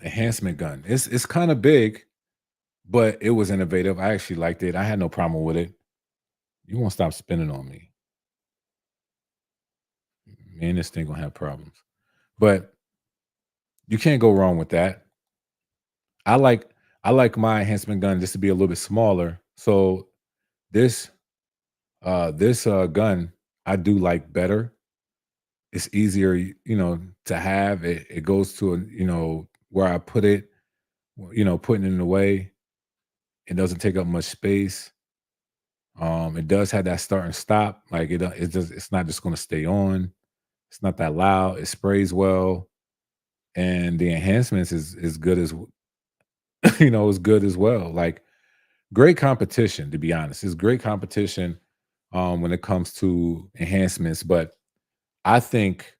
Speaker 1: enhancement gun. It's kind of big, but it was innovative. I actually liked it. I had no problem with it. You won't stop spinning on me. Man, this thing gonna have problems. But you can't go wrong with that. I like I like my enhancement gun just to be a little bit smaller. So this this gun I do like better. It's easier, to have. It goes to where I put it, putting it in the way. It doesn't take up much space. It does have that start and stop. Like it's not just gonna stay on. It's not that loud. It sprays well. And the enhancements is good as is good as well. Like great competition, to be honest. It's great competition when it comes to enhancements. But I think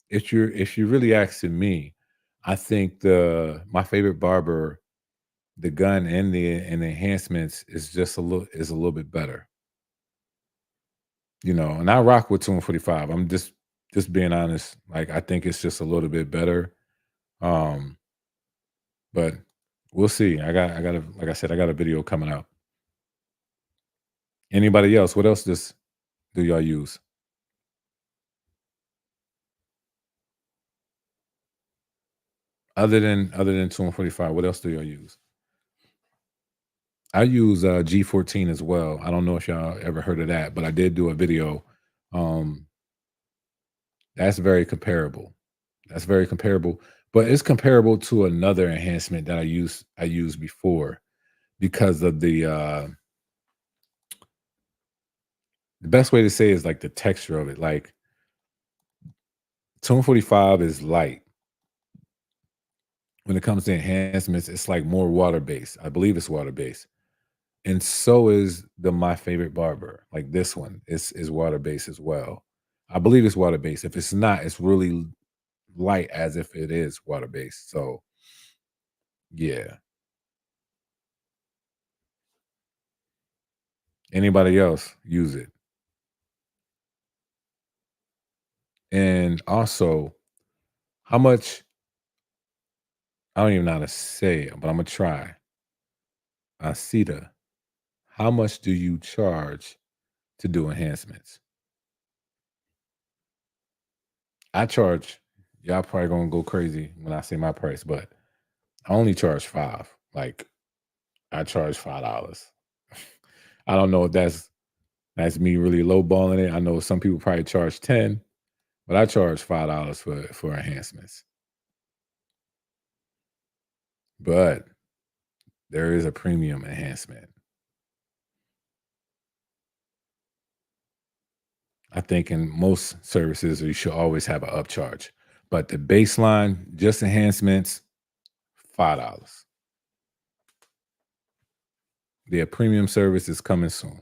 Speaker 1: if you're really asking me, I think the my favorite barber, the gun and the enhancements is a little bit better. And I rock with 245. I'm just being honest. Like I think it's just a little bit better. Um, but we'll see. I got like I said, I got a video coming out. Anybody else? What else do y'all use? Other than 245, what else do y'all use? I use G14 as well. I don't know if y'all ever heard of that, but I did do a video. Um, that's very comparable. That's very comparable, but it's comparable to another enhancement that I used before because of the best way to say is like the texture of it. Like Tone 45 is light. When it comes to enhancements, it's like more water based. I believe it's water based. And so is the My Favorite Barber. Like this one is water based as well. I believe it's water based. If it's not, it's really light as if it is water based. So yeah. Anybody else use it? And also, how much I don't even know how to say it, but I'm gonna try. Asita, how much do you charge to do enhancements? I charge, y'all probably gonna go crazy when I say my price, but I only charge 5. Like I charge $5. I don't know if that's me really lowballing it. I know some people probably charge 10, but I charge $5 for enhancements. But there is a premium enhancement. I think in most services you should always have an upcharge. But the baseline, just enhancements, $5. Their premium service is coming soon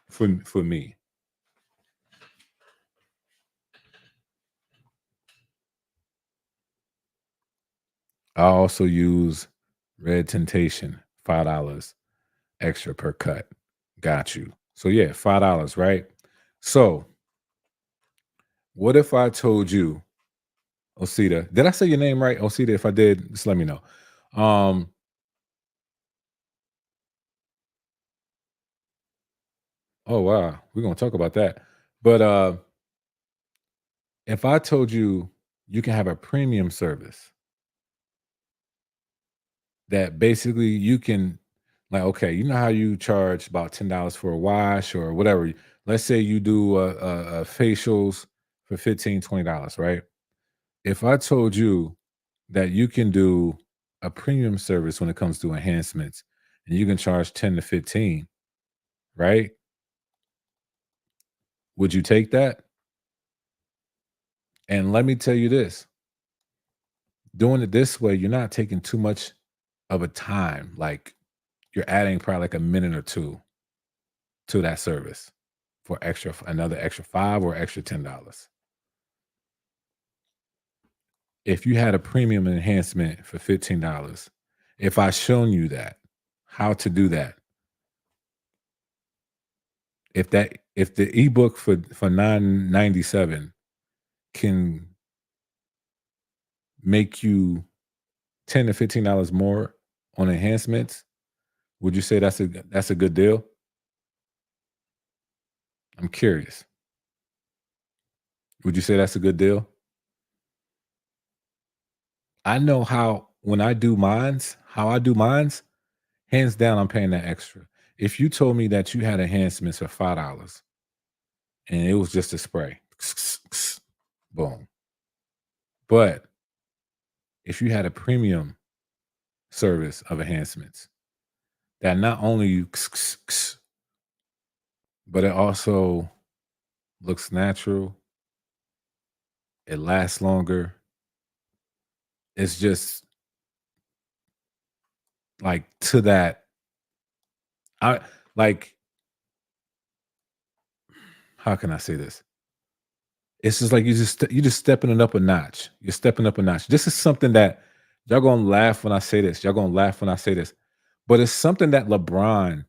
Speaker 1: for me. I also use Red Temptation, $5 extra per cut. Got you. So yeah, $5, right? So what if I told you, Osita, did I say your name right? Osita, if I did, just let me know. Um, oh wow, we're gonna talk about that. But if I told you you can have a premium service that basically you can, like, okay, you know how you charge about $10 for a wash or whatever. Let's say you do facials for $15, $20, right? If I told you that you can do a premium service when it comes to enhancements and you can charge 10 to 15, right? Would you take that? And let me tell you this, doing it this way, you're not taking too much of a time. Like you're adding probably like a minute or two to that service for another extra 5 or extra $10. If you had a premium enhancement for $15, if I shown you that, how to do that, if the ebook for 9.97 can make you 10 to $15 more on enhancements, would you say that's a good deal? I'm curious. Would you say that's a good deal? I know how when I do mines, how I do mines, hands down, I'm paying that extra. If you told me that you had enhancements for $5 and it was just a spray, boom. But if you had a premium service of enhancements that not only you, but it also looks natural, it lasts longer. It's just like to that. I like. How can I say this? It's just like you just stepping it up a notch. You're stepping up a notch. This is something that y'all gonna laugh when I say this. Y'all gonna laugh when I say this, but it's something that LeBron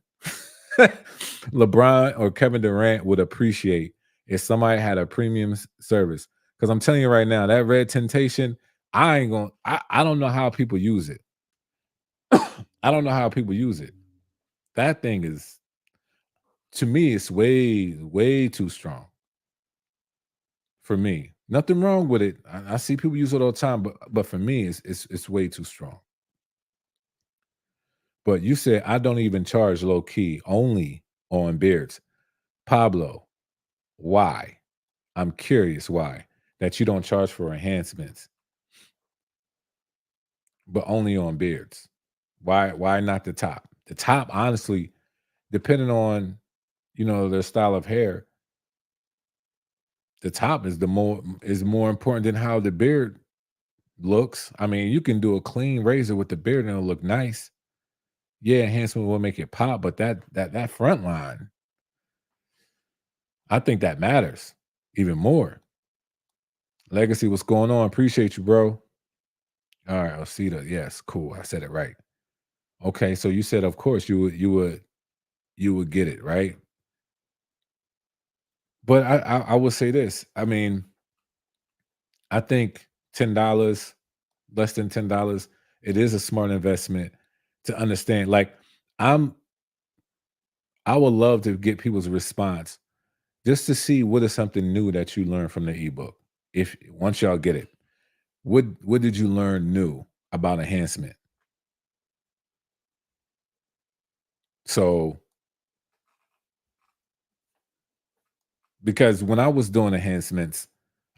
Speaker 1: or Kevin Durant would appreciate if somebody had a premium service. Because I'm telling you right now, that Red Temptation, I ain't gonna. I don't know how people use it. I don't know how people use it. That thing is, to me, it's way too strong for me. Nothing wrong with it. I see people use it all the time, but for me, it's way too strong. But you said I don't even charge low key, only on beards. Pablo, why? I'm curious why that you don't charge for enhancements, but only on beards. Why not the top? The top, honestly, depending on their style of hair, the top is more important than how the beard looks. I mean, you can do a clean razor with the beard and it'll look nice. Yeah, enhancement will make it pop, but that front line, I think that matters even more. Legacy, what's going on? Appreciate you, bro. All right, Osita. Yes, cool. I said it right. Okay, so you said, of course, you would get it, right? But I will say this. I mean, I think $10, less than $10, it is a smart investment to understand. Like, I'm I would love to get people's response just to see what is something new that you learned from the ebook. If once y'all get it, what did you learn new about enhancement? So because when I was doing enhancements,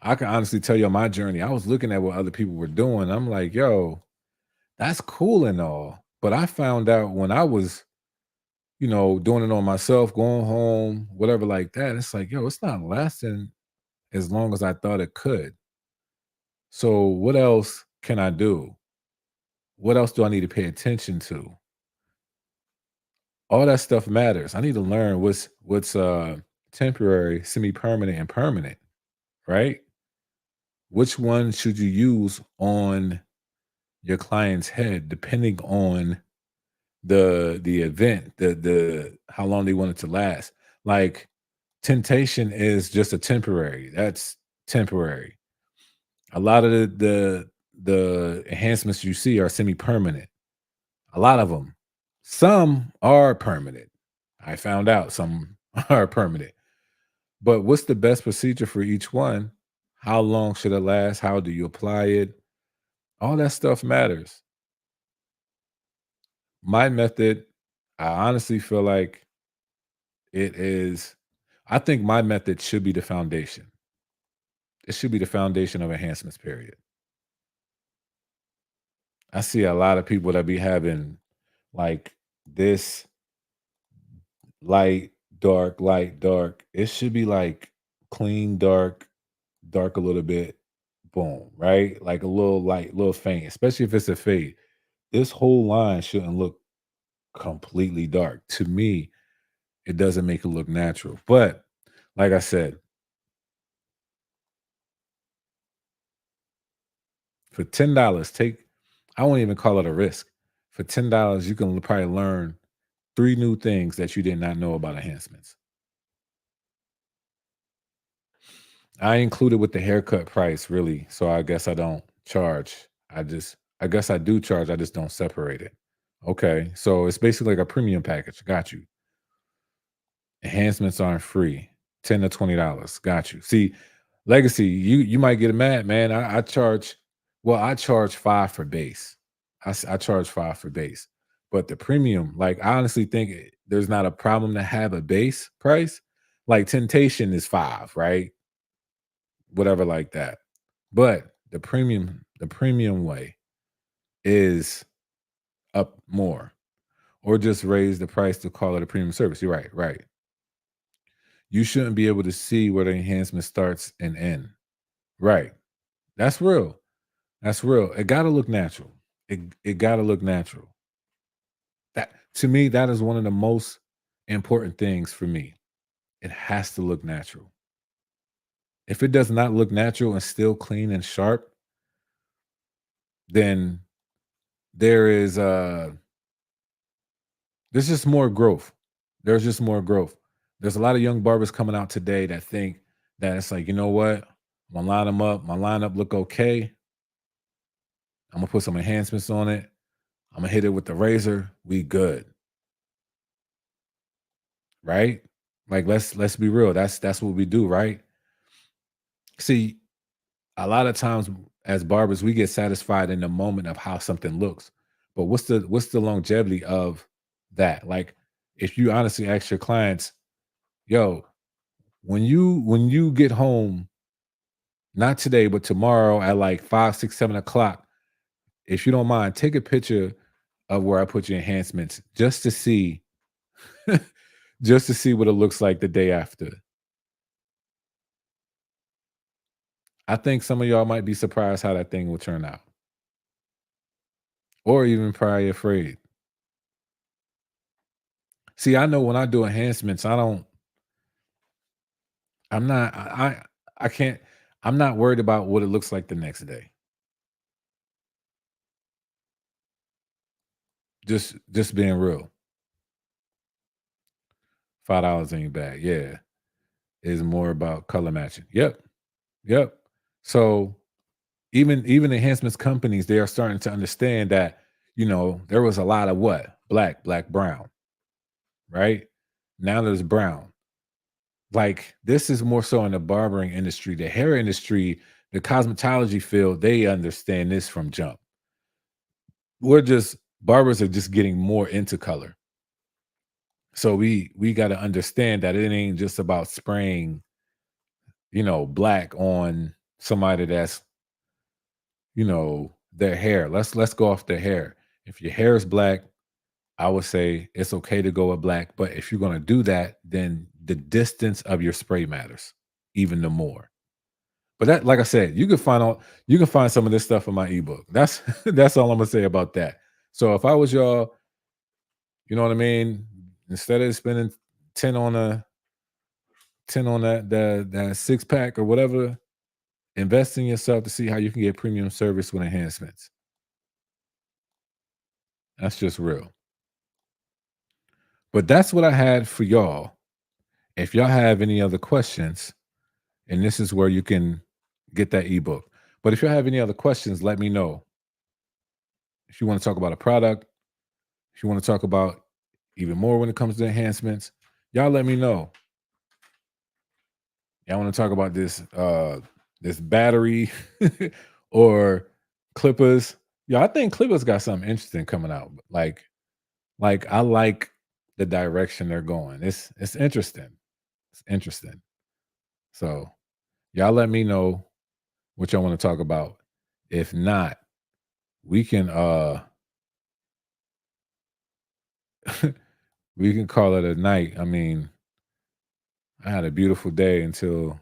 Speaker 1: I can honestly tell you on my journey, I was looking at what other people were doing. I'm like, yo, that's cool and all. But I found out when I was, doing it on myself, going home, whatever like that, it's like, yo, it's not lasting as long as I thought it could. So what else can I do? What else do I need to pay attention to? All that stuff matters. I need to learn what's temporary, semi-permanent, and permanent, right? Which one should you use on your client's head depending on the event, the how long they want it to last. Like temptation is just a temporary. That's temporary. A lot of the enhancements you see are semi-permanent. A lot of them. Some are permanent. I found out some are permanent. But what's the best procedure for each one? How long should it last? How do you apply it? All that stuff matters. My method, I honestly feel like it is I think my method should be the foundation. It should be the foundation of enhancements, period. I see a lot of people that be having like this light, dark, light, dark. It should be like clean, dark, dark a little bit, boom, right? Like a little light, little faint, especially if it's a fade. This whole line shouldn't look completely dark. To me, it doesn't make it look natural. But like I said, for $10, I won't even call it a risk. For $10, you can probably learn 3 new things that you did not know about enhancements. I included with the haircut price really, so I guess I don't charge. I guess I do charge, I just don't separate it. Okay, so it's basically like a premium package. Got you. Enhancements aren't free. $10 to $20. Got you. See, legacy, you might get mad, man. I charge I charge 5 for base. I charge 5 for base. But the premium, like I honestly think there's not a problem to have a base price. Like temptation is 5, right? Whatever like that. But the premium way is up more. Or just raise the price to call it a premium service. You're right, right. You shouldn't be able to see where the enhancement starts and end. Right. That's real. That's real. It gotta look natural. It gotta look natural. That to me, that is one of the most important things for me. It has to look natural. If it does not look natural and still clean and sharp, then there is there's just more growth. There's just more growth. There's a lot of young barbers coming out today that think that it's like, you know what? I'm gonna line them up. My lineup look okay. I'm gonna put some enhancements on it. I'm gonna hit it with the razor. We good, right? Like let's be real. That's what we do, right? See, a lot of times as barbers, we get satisfied in the moment of how something looks. But what's the longevity of that? Like if you honestly ask your clients, yo, when you get home, not today, but tomorrow at like 5, 6, 7 o'clock, if you don't mind, take a picture of where I put your enhancements just to see just to see what it looks like the day after. I think some of y'all might be surprised how that thing will turn out, or even probably afraid. See, I know when I do enhancements, I'm not, I can't, I'm not worried about what it looks like the next day. Just being real. $5 ain't bad. Yeah. is more about color matching. Yep. Yep. So even enhancements companies, they are starting to understand that, there was a lot of what? Black, brown, right? Now there's brown. Like, this is more so in the barbering industry, the hair industry, the cosmetology field, they understand this from jump. Barbers are just getting more into color. So we got to understand that it ain't just about spraying, black on somebody that's, their hair. Let's go off their hair. If your hair is black, I would say it's okay to go with black, but if you're going to do that, then the distance of your spray matters even the more. But that, like I said, you can find some of this stuff in my ebook. That's that's all I'm gonna say about that. So if I was y'all, you know what I mean, instead of spending 10 on a 10 on that six pack or whatever, invest in yourself to see how you can get premium service with enhancements. That's just real. But that's what I had for y'all. If y'all have any other questions, and this is where you can get that ebook. But if you have any other questions, let me know. If you want to talk about a product, if you want to talk about even more when it comes to enhancements, y'all let me know. Y'all want to talk about this battery or clippers? Yeah, I think clippers got something interesting coming out. Like I like the direction they're going. It's interesting. It's interesting. So y'all let me know what y'all want to talk about. If not, we can we can call it a night. I mean, I had a beautiful day until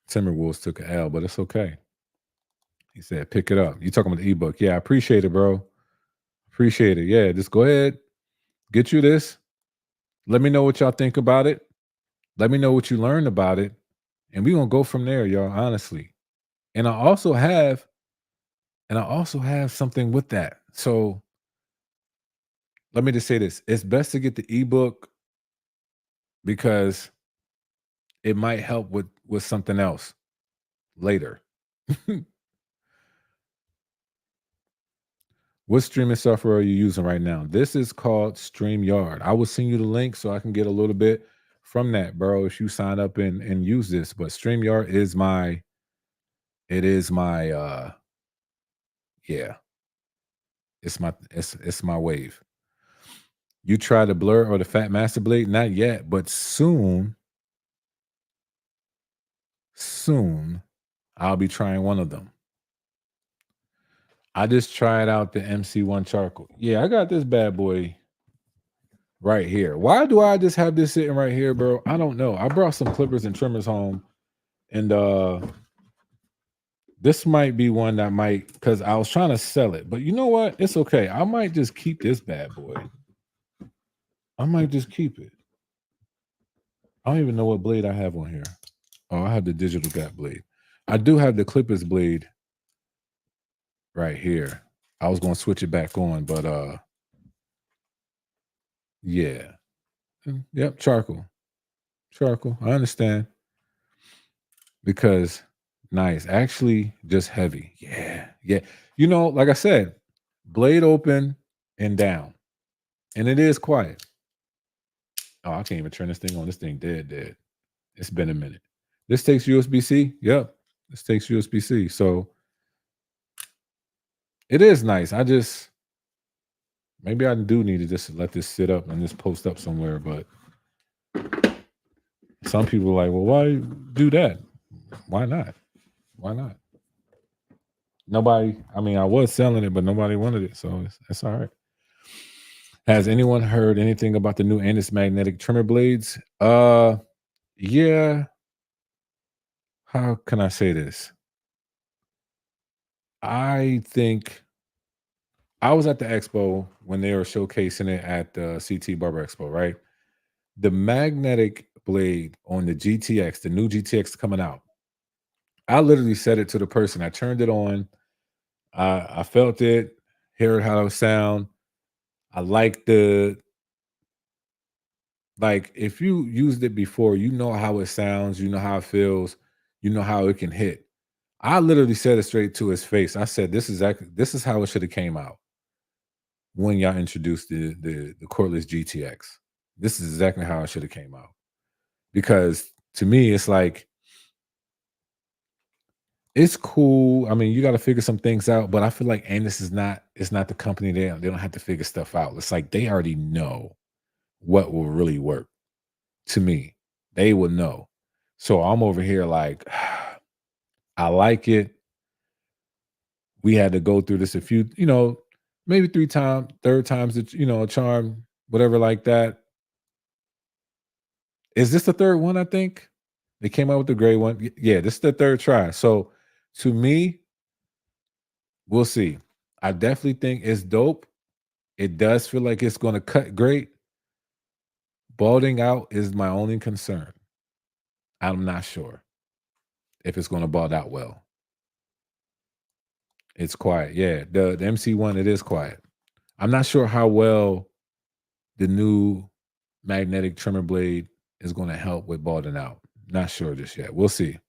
Speaker 1: Timberwolves took an L, but it's okay. He said, pick it up. You talking about the ebook. Yeah, I appreciate it, bro. Appreciate it. Yeah, just go ahead, get you this. Let me know what y'all think about it. Let me know what you learned about it. And we're gonna go from there, y'all, honestly. And I also have something with that. So let me just say this. It's best to get the ebook because it might help with something else later. What streaming software are you using right now? This is called StreamYard. I will send you the link so I can get a little bit from that, bro, if you sign up and use this. But StreamYard is my yeah, it's my wave. You try the Blur or the Fat Master Blade? Not yet, but soon I'll be trying one of them. I just tried out the MC1 charcoal. Yeah, I got this bad boy right here. Why do I just have this sitting right here, bro? I don't know. I brought some clippers and trimmers home, and this might be one that might, because I was trying to sell it, but you know what? It's okay. I might just keep this bad boy. I might just keep it. I don't even know what blade I have on here. Oh, I have the digital gap blade. I do have the clippers blade right here. I was gonna switch it back on, but yeah. Yep, charcoal. Charcoal. I understand. Because nice. Actually, just heavy. Yeah. Yeah. Like I said, blade open and down. And it is quiet. Oh, I can't even turn this thing on. This thing dead. It's been a minute. This takes USB-C. Yep. This takes USB-C. So it is nice. Maybe I do need to just let this sit up and just post up somewhere. But some people are like, well, why do that? Why not? Why not? Nobody, I mean, I was selling it, but nobody wanted it. So it's all right. Has anyone heard anything about the new Andes magnetic trimmer blades? Yeah. How can I say this? I think I was at the expo when they were showcasing it at the CT Barber Expo, right? The magnetic blade on the GTX, the new GTX coming out. I literally said it to the person. I turned it on. I felt it, heard how it sound. I like Like if you used it before, you know how it sounds, you know how it feels, you know how it can hit. I literally said it straight to his face. I said, this is how it should have came out when y'all introduced the cordless GTX. This is exactly how it should have came out. Because to me, it's like it's cool. I mean, you got to figure some things out, but I feel like Andis is not it's not the company they don't have to figure stuff out. It's like they already know what will really work. To me, they will know. So I'm over here like I like it. We had to go through this a few, maybe 3 times, third time's a charm, whatever like that. Is this the third one? I think they came out with the gray one. Yeah, this is the third try. So to me, we'll see. I definitely think it's dope. It does feel like it's going to cut great. Balding out is my only concern. I'm not sure if it's going to bald out well. It's quiet. Yeah, the MC1, it is quiet. I'm not sure how well the new magnetic trimmer blade is going to help with balding out. Not sure just yet. We'll see.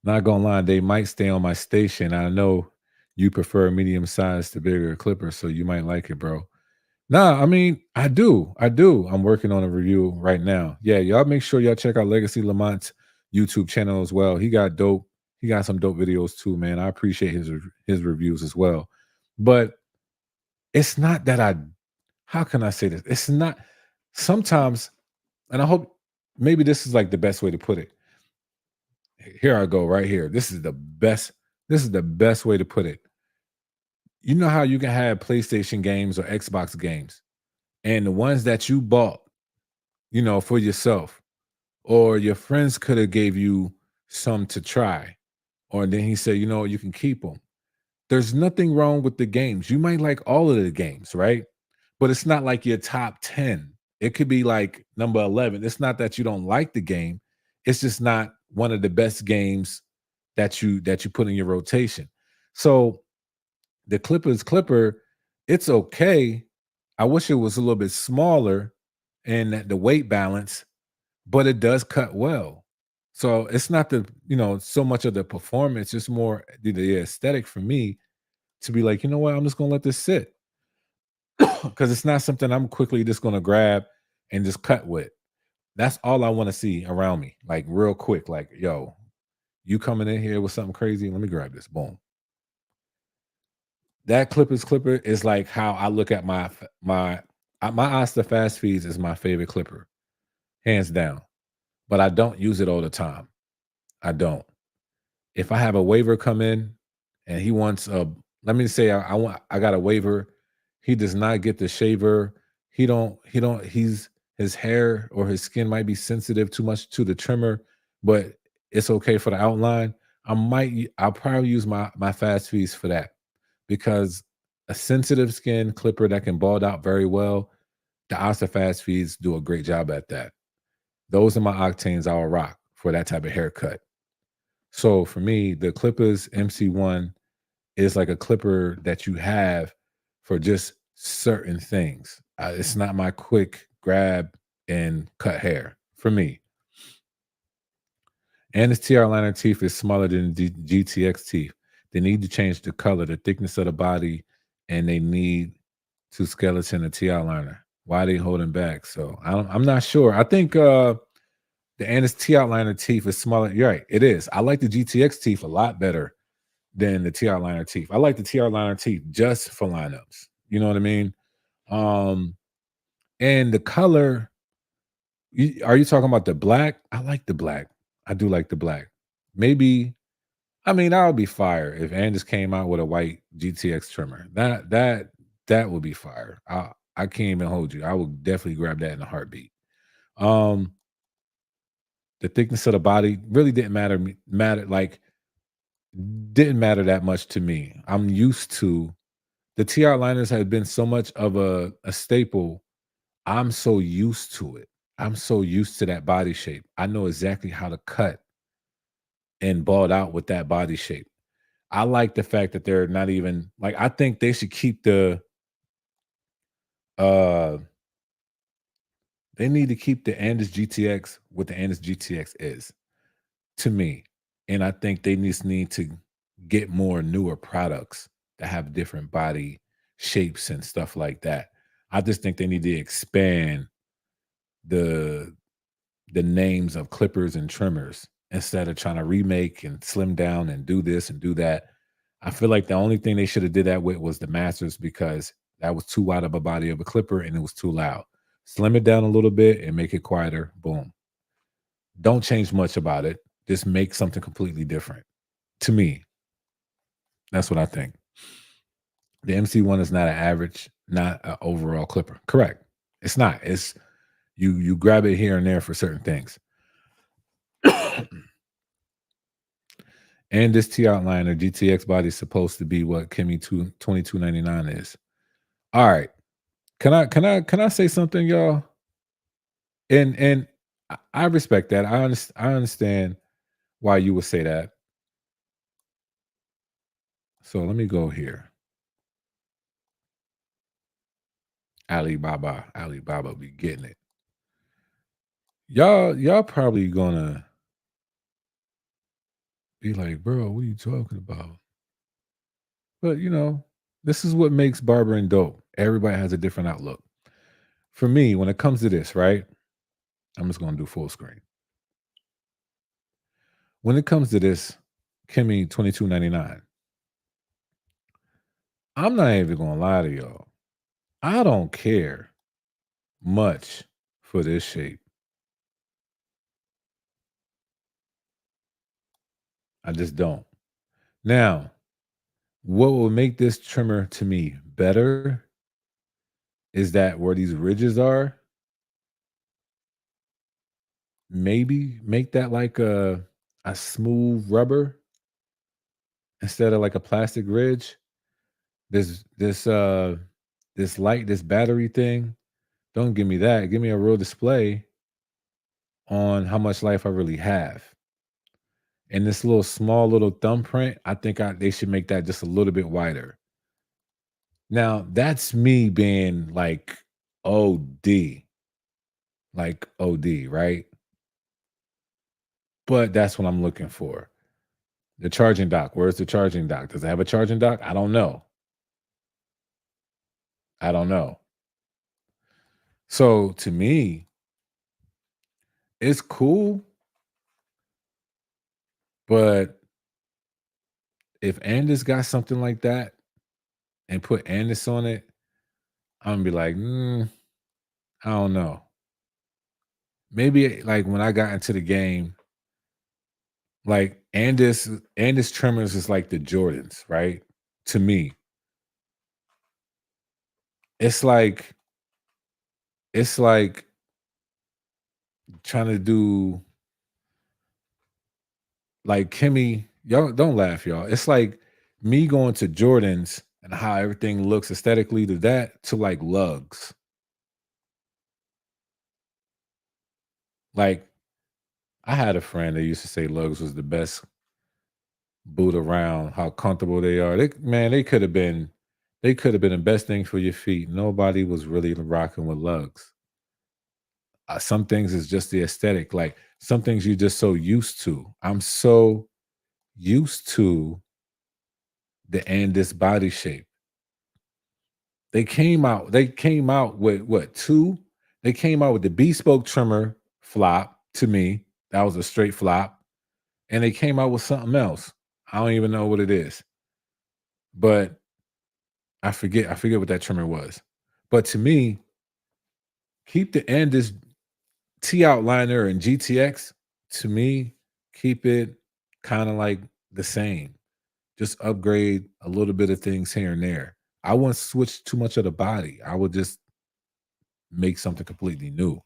Speaker 1: Not gonna lie, they might stay on my station. I know you prefer medium size to bigger clippers, so you might like it, bro. Nah, I mean, I do. I do. I'm working on a review right now. Yeah, y'all make sure y'all check out Legacy Lamont's YouTube channel as well. He got some dope videos too, man. I appreciate his reviews as well. But it's not that how can I say this? It's not sometimes, and I hope maybe this is like the best way to put it. Here I go right here. This is the best way to put it. You know how you can have PlayStation games or Xbox games, and the ones that you bought, for yourself, or your friends could have gave you some to try, or then he said, you can keep them. There's nothing wrong with the games. You might like all of the games, right? But it's not like your top 10. It could be like number 11. It's not that you don't like the game. It's just not one of the best games that you put in your rotation. So the Clippers Clipper, it's okay. I wish it was a little bit smaller and that the weight balance, but it does cut well. So it's not so much of the performance, it's more the aesthetic for me to be like, you know what, I'm just gonna let this sit because it's not something I'm quickly just gonna grab and just cut with. That's all I want to see around me, like real quick. Like, yo, you coming in here with something crazy? Let me grab this. Boom. That Clippers Clipper is like how I look at my Asta Fast Feeds is my favorite clipper, hands down. But I don't use it all the time. I don't. If I have a waiver come in and he wants let me say I got a waiver, he does not get the shaver. He's his hair or his skin might be sensitive too much to the trimmer, but it's okay for the outline. I'll probably use my fast feeds for that because a sensitive skin clipper that can bald out very well, the Asta fast feeds do a great job at that. Those are my octanes I will rock for that type of haircut. So for me, the Clippers MC1 is like a clipper that you have for just certain things. It's not my quick grab and cut hair for me. And its TR liner teeth is smaller than GTX teeth. They need to change the color, the thickness of the body, and they need to skeleton the TR liner. Why are they holding back? So I'm not sure. I think the Annis T outliner teeth is smaller. You're right, it is. I like the GTX teeth a lot better than the T outliner teeth. I like the T outliner teeth just for lineups. You know what I mean? And the color, are you talking about the black? I like the black. I do like the black. Maybe, I mean, that would be fire if Andis came out with a white GTX trimmer. That would be fire. I can't even hold you. I would definitely grab that in a heartbeat. The thickness of the body really didn't matter that much to me. I'm used to the TR liners have been so much of a staple. I'm so used to it. I'm so used to that body shape. I know exactly how to cut and bald out with that body shape. I like the fact that they're not even like I think they should keep uh They need to keep the Andis GTX what the Andis GTX is to me. And I think they just need to get more newer products that have different body shapes and stuff like that. I just think they need to expand the the names of clippers and trimmers instead of trying to remake and slim down and do this and do that. I feel like the only thing they should have did that with was the Masters because that was too wide of a body of a clipper and it was too loud. Slim it down a little bit and make it quieter. Boom. Don't change much about it. Just make something completely different. To me, that's what I think. The MC1 is not an average, not an overall clipper. Correct. It's not. It's you grab it here and there for certain things. And this T outliner GTX body is supposed to be what Kimmy 2299 is. All right. Can I say something, y'all? And I respect that. I understand why you would say that. So let me go here. Alibaba be getting it. Y'all probably gonna be like, bro, what are you talking about? But this is what makes barbering dope. Everybody has a different outlook. For me, when it comes to this, right? I'm just gonna do full screen. When it comes to this, Kimmy 2299, I'm not even gonna lie to y'all. I don't care much for this shape. I just don't. Now, what will make this trimmer to me better is that where these ridges are, maybe make that like a smooth rubber instead of like a plastic ridge. This battery thing, don't give me that. Give me a real display on how much life I really have. And this little small little thumbprint, I think they should make that just a little bit wider. Now, that's me being like OD, like OD, right? But that's what I'm looking for. The charging dock. Where's the charging dock? Does it have a charging dock? I don't know. I don't know. So to me, it's cool, but if Andis got something like that and put Andis on it, I'm gonna be like, I don't know. Maybe like when I got into the game, like Andis trimmers is like the Jordans, right? To me, it's like it's like trying to do like Kimmy. Y'all don't laugh, y'all. It's like me going to Jordans and how everything looks aesthetically to that to like lugs. Like I had a friend that used to say lugs was the best boot around, how comfortable they are. They could have been the best thing for your feet. Nobody was really rocking with lugs. Some things is just the aesthetic. Like some things you're just so used to. I'm so used to the Andis body shape. They came out with what, two? They came out with the bespoke trimmer flop to me. That was a straight flop. And they came out with something else. I don't even know what it is. But I forget what that trimmer was. But to me, keep the Andis T outliner and GTX. To me, keep it kind of like the same. Just upgrade a little bit of things here and there. I wouldn't switch too much of the body. I would just make something completely new.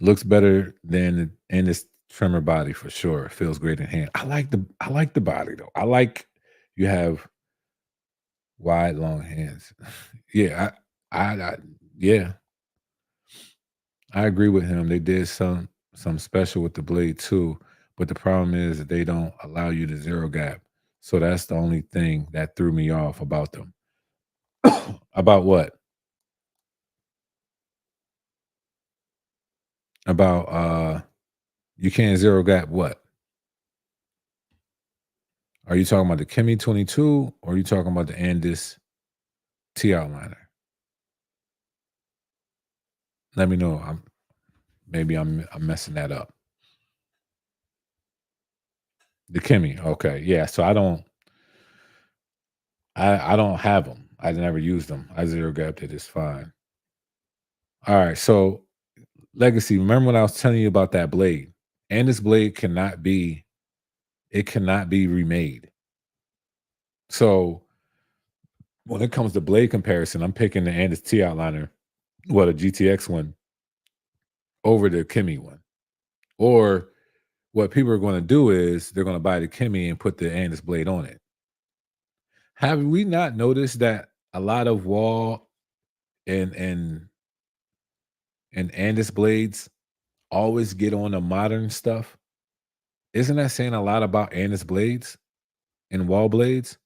Speaker 1: Looks better than in this trimmer body for sure. Feels great in hand. I like the body though. I like you have wide, long hands. Yeah, yeah, I agree with him. They did some special with the blade too, but the problem is that they don't allow you to zero gap. So that's the only thing that threw me off about them. About what? About you can't zero gap what? Are you talking about the Chemi 22 or are you talking about the Andis T outliner? Let me know. I'm messing that up. The Chemi. Okay. Yeah. So I don't have them. I never used them. I zero gapped it. It's fine. All right. So legacy. Remember when I was telling you about that blade? And this blade cannot be remade. So when it comes to blade comparison, I'm picking the Andis T outliner, well, the GTX one over the Chemi one. Or what people are going to do is they're going to buy the Chemi and put the Andis blade on it. Have we not noticed that a lot of wall and Andis blades always get on the modern stuff? Isn't that saying a lot about Andis blades and wall blades?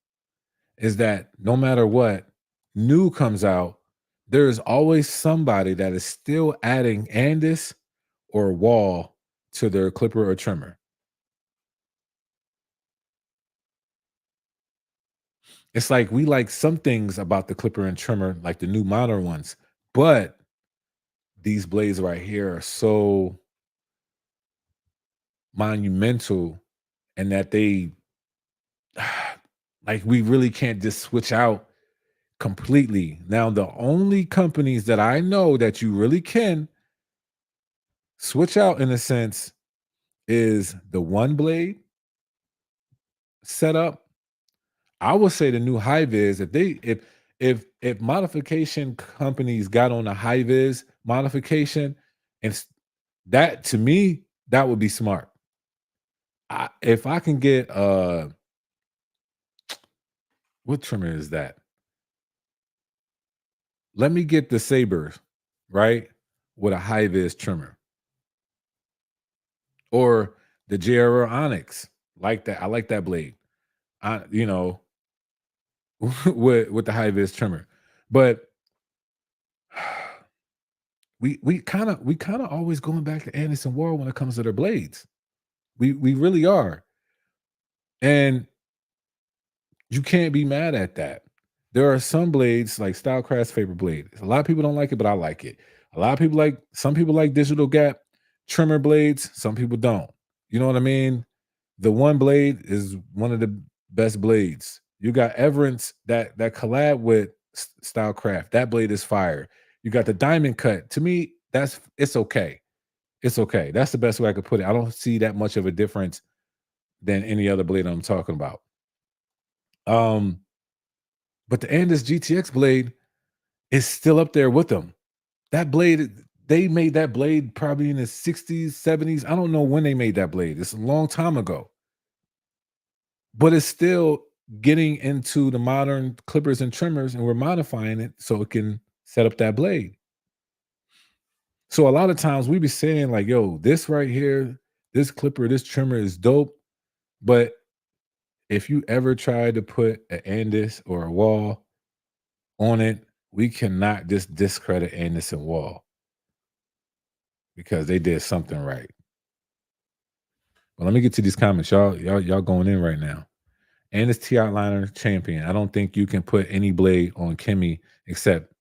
Speaker 1: Is that no matter what new comes out, there is always somebody that is still adding Andis or wall to their clipper or trimmer. It's like we like some things about the clipper and trimmer, like the new modern ones, but these blades right here are so monumental and that they like we really can't just switch out completely. Now, the only companies that I know that you really can switch out in a sense is the one blade setup. I would say the new high vis, if modification companies got on a high vis modification, and that to me, that would be smart. If I can get what trimmer is that? Let me get the Saber, right? With a high vis trimmer. Or the JRL Onyx. Like that. I like that blade. You know, with the high vis trimmer. But we kind of always going back to Anderson Ward when it comes to their blades. We really are. And you can't be mad at that. There are some blades like Stylecraft's favorite blade. A lot of people don't like it, but I like it. A lot of people like some people like digital gap trimmer blades, some people don't. You know what I mean? The one blade is one of the best blades. You got Everence that collab with Stylecraft. That blade is fire. You got the diamond cut. To me, it's okay. It's okay. That's the best way I could put it. I don't see that much of a difference than any other blade I'm talking about. Um, but the Andis GTX blade is still up there with them. That blade, they made that blade probably in the 60s, 70s. I don't know when they made that blade. It's a long time ago. But it's still getting into the modern clippers and trimmers, and we're modifying it so it can set up that blade. So a lot of times we be saying like, yo, this right here, this clipper, this trimmer is dope. But if you ever try to put an Andis or a wall on it, we cannot just discredit Andis and wall because they did something right. Well, let me get to these comments. Y'all going in right now. Andis T outliner champion. I don't think you can put any blade on Chemi except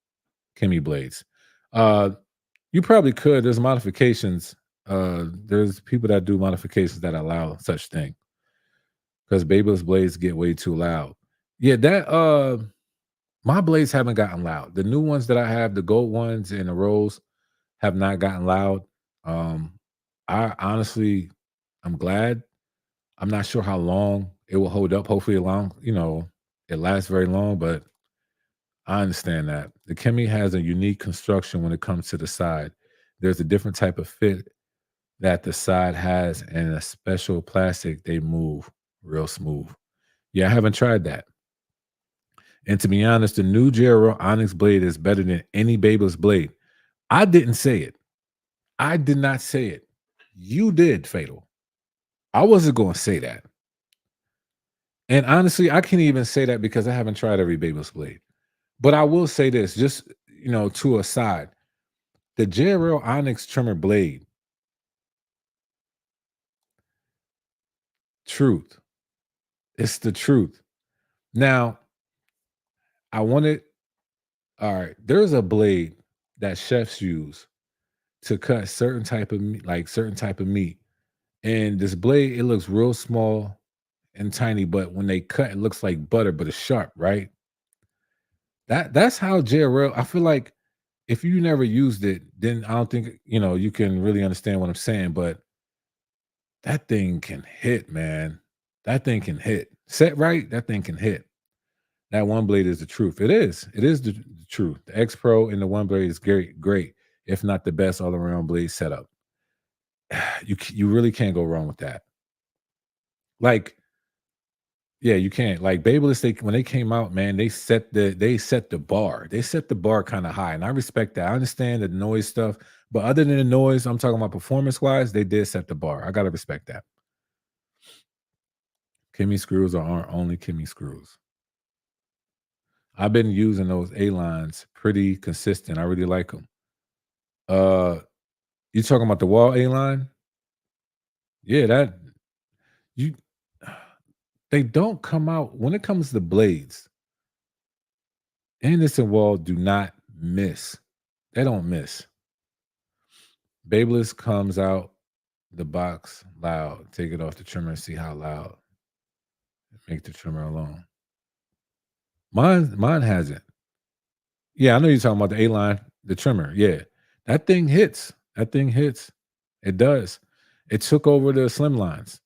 Speaker 1: Chemi blades. You probably could. There's modifications. There's people that do modifications that allow such thing because Babel's blades get way too loud. Yeah, that my blades haven't gotten loud. The new ones that I have, the gold ones and the rolls, have not gotten loud. I honestly, I'm glad. I'm not sure how long it will hold up. Hopefully, it lasts very long. But I understand that the Chemi has a unique construction when it comes to the side. There's a different type of fit that the side has, and a special plastic they move real smooth. Yeah, I haven't tried that. And to be honest, the new JRL Onyx blade is better than any Babel's blade. I didn't say it. I did not say it. You did, Fatal. I wasn't going to say that. And honestly, I can't even say that because I haven't tried every Babel's blade. But I will say this, just to a side, the JRL Onyx trimmer blade. Truth. It's the truth. Now, I wanted all right, there's a blade that chefs use to cut certain type of meat, like certain type of meat. And this blade, it looks real small and tiny, but when they cut, it looks like butter, but it's sharp, right? That's how JRL. I feel like if you never used it, then I don't think you can really understand what I'm saying. But that thing can hit, man. That thing can hit. Set right, that thing can hit. That one blade is the truth. It is. It is the truth. The X Pro and the one blade is great, great, if not the best all around blade setup. You really can't go wrong with that. Like, yeah, you can't. Like Babyliss, they when they came out, man, they set the bar. They set the bar kind of high, and I respect that. I understand the noise stuff, but other than the noise, I'm talking about performance wise, they did set the bar. I gotta respect that. Kimmy screws are only Kimmy screws. I've been using those A lines pretty consistent. I really like them. Uh, you talking about the wall A line? Yeah, that you. They don't come out when it comes to blades. Anderson Wall do not miss. They don't miss. Babyliss comes out the box loud. Take it off the trimmer and see how loud. Make the trimmer alone. Mine hasn't. Yeah, I know you're talking about the A line, the trimmer. Yeah, that thing hits. That thing hits. It does. It took over the slim lines.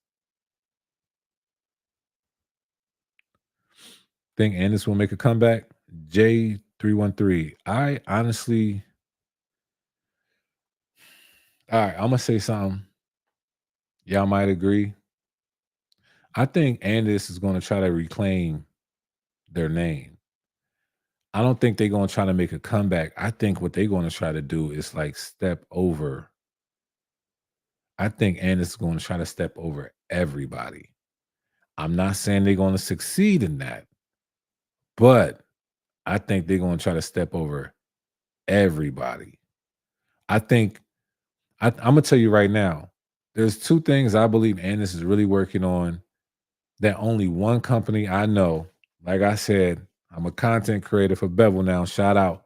Speaker 1: Think Anderson will make a comeback. J313. I honestly, all right, I'm gonna say something. Y'all might agree. I think Andis is going to try to reclaim their name. I don't think they're going to try to make a comeback. I think what they're going to try to do is like step over. I think Andis is going to try to step over everybody. I'm not saying they're going to succeed in that, but I think they're going to try to step over everybody. I think I'm gonna tell you right now. There's two things I believe Andis is really working on that only one company I know. Like I said, I'm a content creator for Bevel now. Shout out.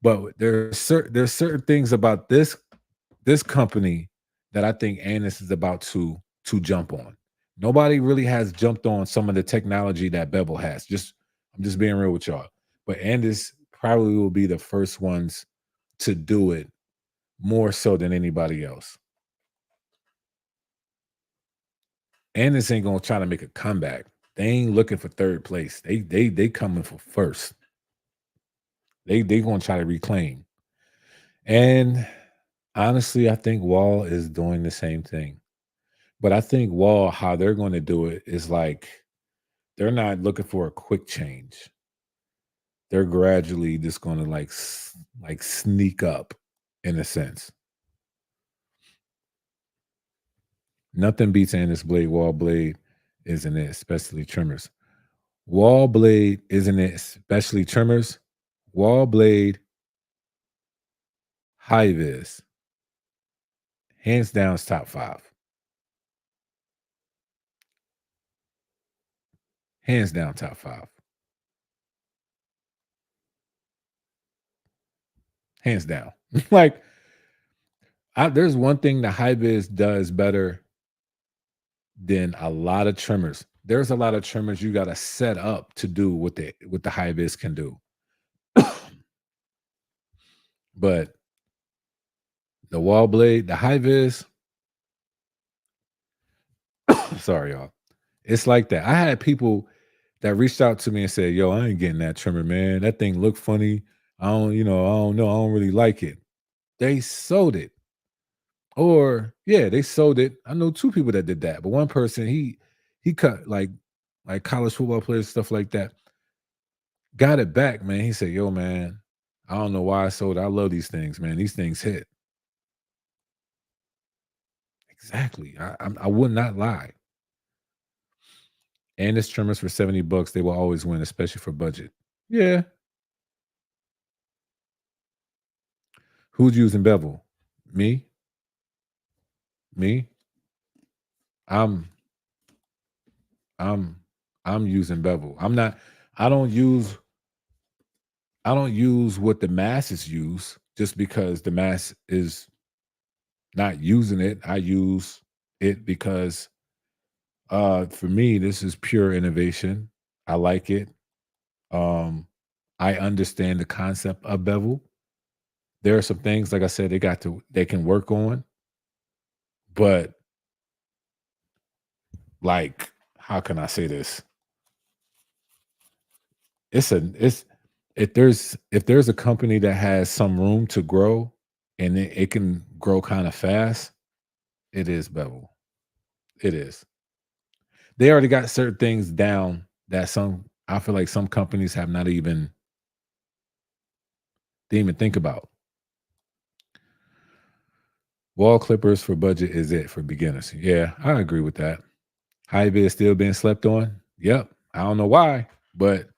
Speaker 1: But there's certain things about this company that I think Andis is about to jump on. Nobody really has jumped on some of the technology that Bevel has. I'm just being real with y'all. But Andis probably will be the first ones to do it more so than anybody else. Andis ain't gonna try to make a comeback. They ain't looking for third place. They coming for first. They gonna try to reclaim. And honestly, I think Wall is doing the same thing. But I think Wall, how they're going to do it is like they're not looking for a quick change. They're gradually just going to like sneak up in a sense. Nothing beats Andis blade. Wall blade, isn't it? Especially trimmers. Wall blade, isn't it? Especially trimmers. Wall blade, high vis, hands down, is top five. Hands down, top five. Hands down. Like there's one thing the high vis does better than a lot of trimmers. There's a lot of trimmers you got to set up to do what the high vis can do. But the wall blade, the high vis, sorry y'all. It's like that. I had people that reached out to me and said, "Yo, I ain't getting that trimmer, man. That thing look funny. I don't know. I don't really like it." They sold it. Or yeah, they sold it. I know two people that did that. But one person, he cut like college football players, stuff like that. Got it back, man. He said, "Yo, man, I don't know why I sold it. I love these things, man. These things hit." Exactly. I would not lie. And it's trimmers for $70. They will always win, especially for budget. Yeah. Who's using bevel? Me. Me. I'm. I'm I'm using bevel. I'm not I don't use I don't use what the masses use just because the mass is not using it. I use it because for me this is pure innovation. I like it. Um I understand the concept of bevel. There are some things like I said they can work on, but like how can I say this? It's if there's a company that has some room to grow and it can grow kind of fast, it is Bevel. It is. They already got certain things down that some I feel like some companies have not even didn't even think about. Wall clippers for budget is it for beginners. Yeah, I agree with that. High vid still being slept on. Yep. I don't know why, but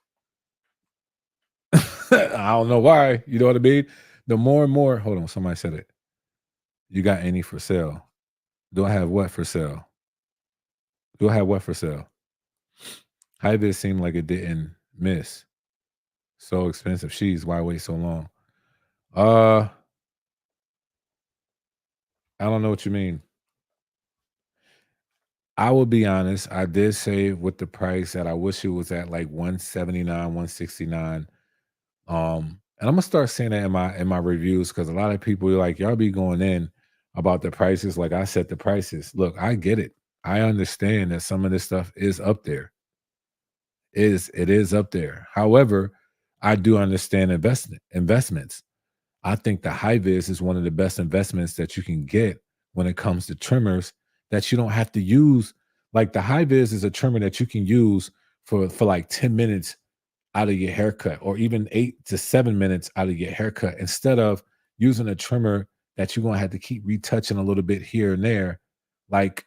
Speaker 1: I don't know why. You know what I mean? The more and more, hold on, somebody said it. You got any for sale? Do I have what for sale? Do I have what for sale? High vis seemed like it didn't miss. So expensive. She's why wait so long? Uh, I don't know what you mean. I will be honest. I did say with the price that I wish it was at like 179, 169. And I'm gonna start saying that in my reviews because a lot of people are like, y'all be going in about the prices. Like I set the prices. Look, I get it. I understand that some of this stuff is up there. It is up there. However, I do understand investments. I think the high vis is one of the best investments that you can get when it comes to trimmers that you don't have to use. Like the high vis is a trimmer that you can use for like 10 minutes out of your haircut, or even 8 to 7 minutes out of your haircut, instead of using a trimmer that you're gonna have to keep retouching a little bit here and there. Like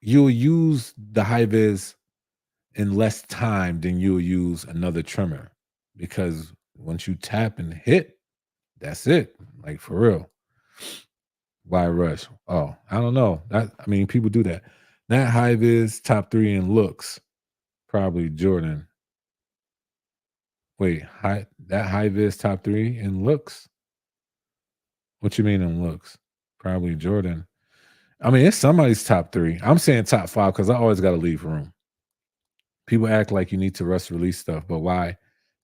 Speaker 1: you'll use the high vis in less time than you'll use another trimmer because once you tap and hit, that's it. Like for real. Why rush? Oh, I don't know. That I mean, people do that. That high vis top three in looks, probably Jordan. Wait, high vis top three in looks? What you mean in looks? Probably Jordan. I mean, it's somebody's top three. I'm saying top five because I always got to leave room. People act like you need to rush release stuff, but why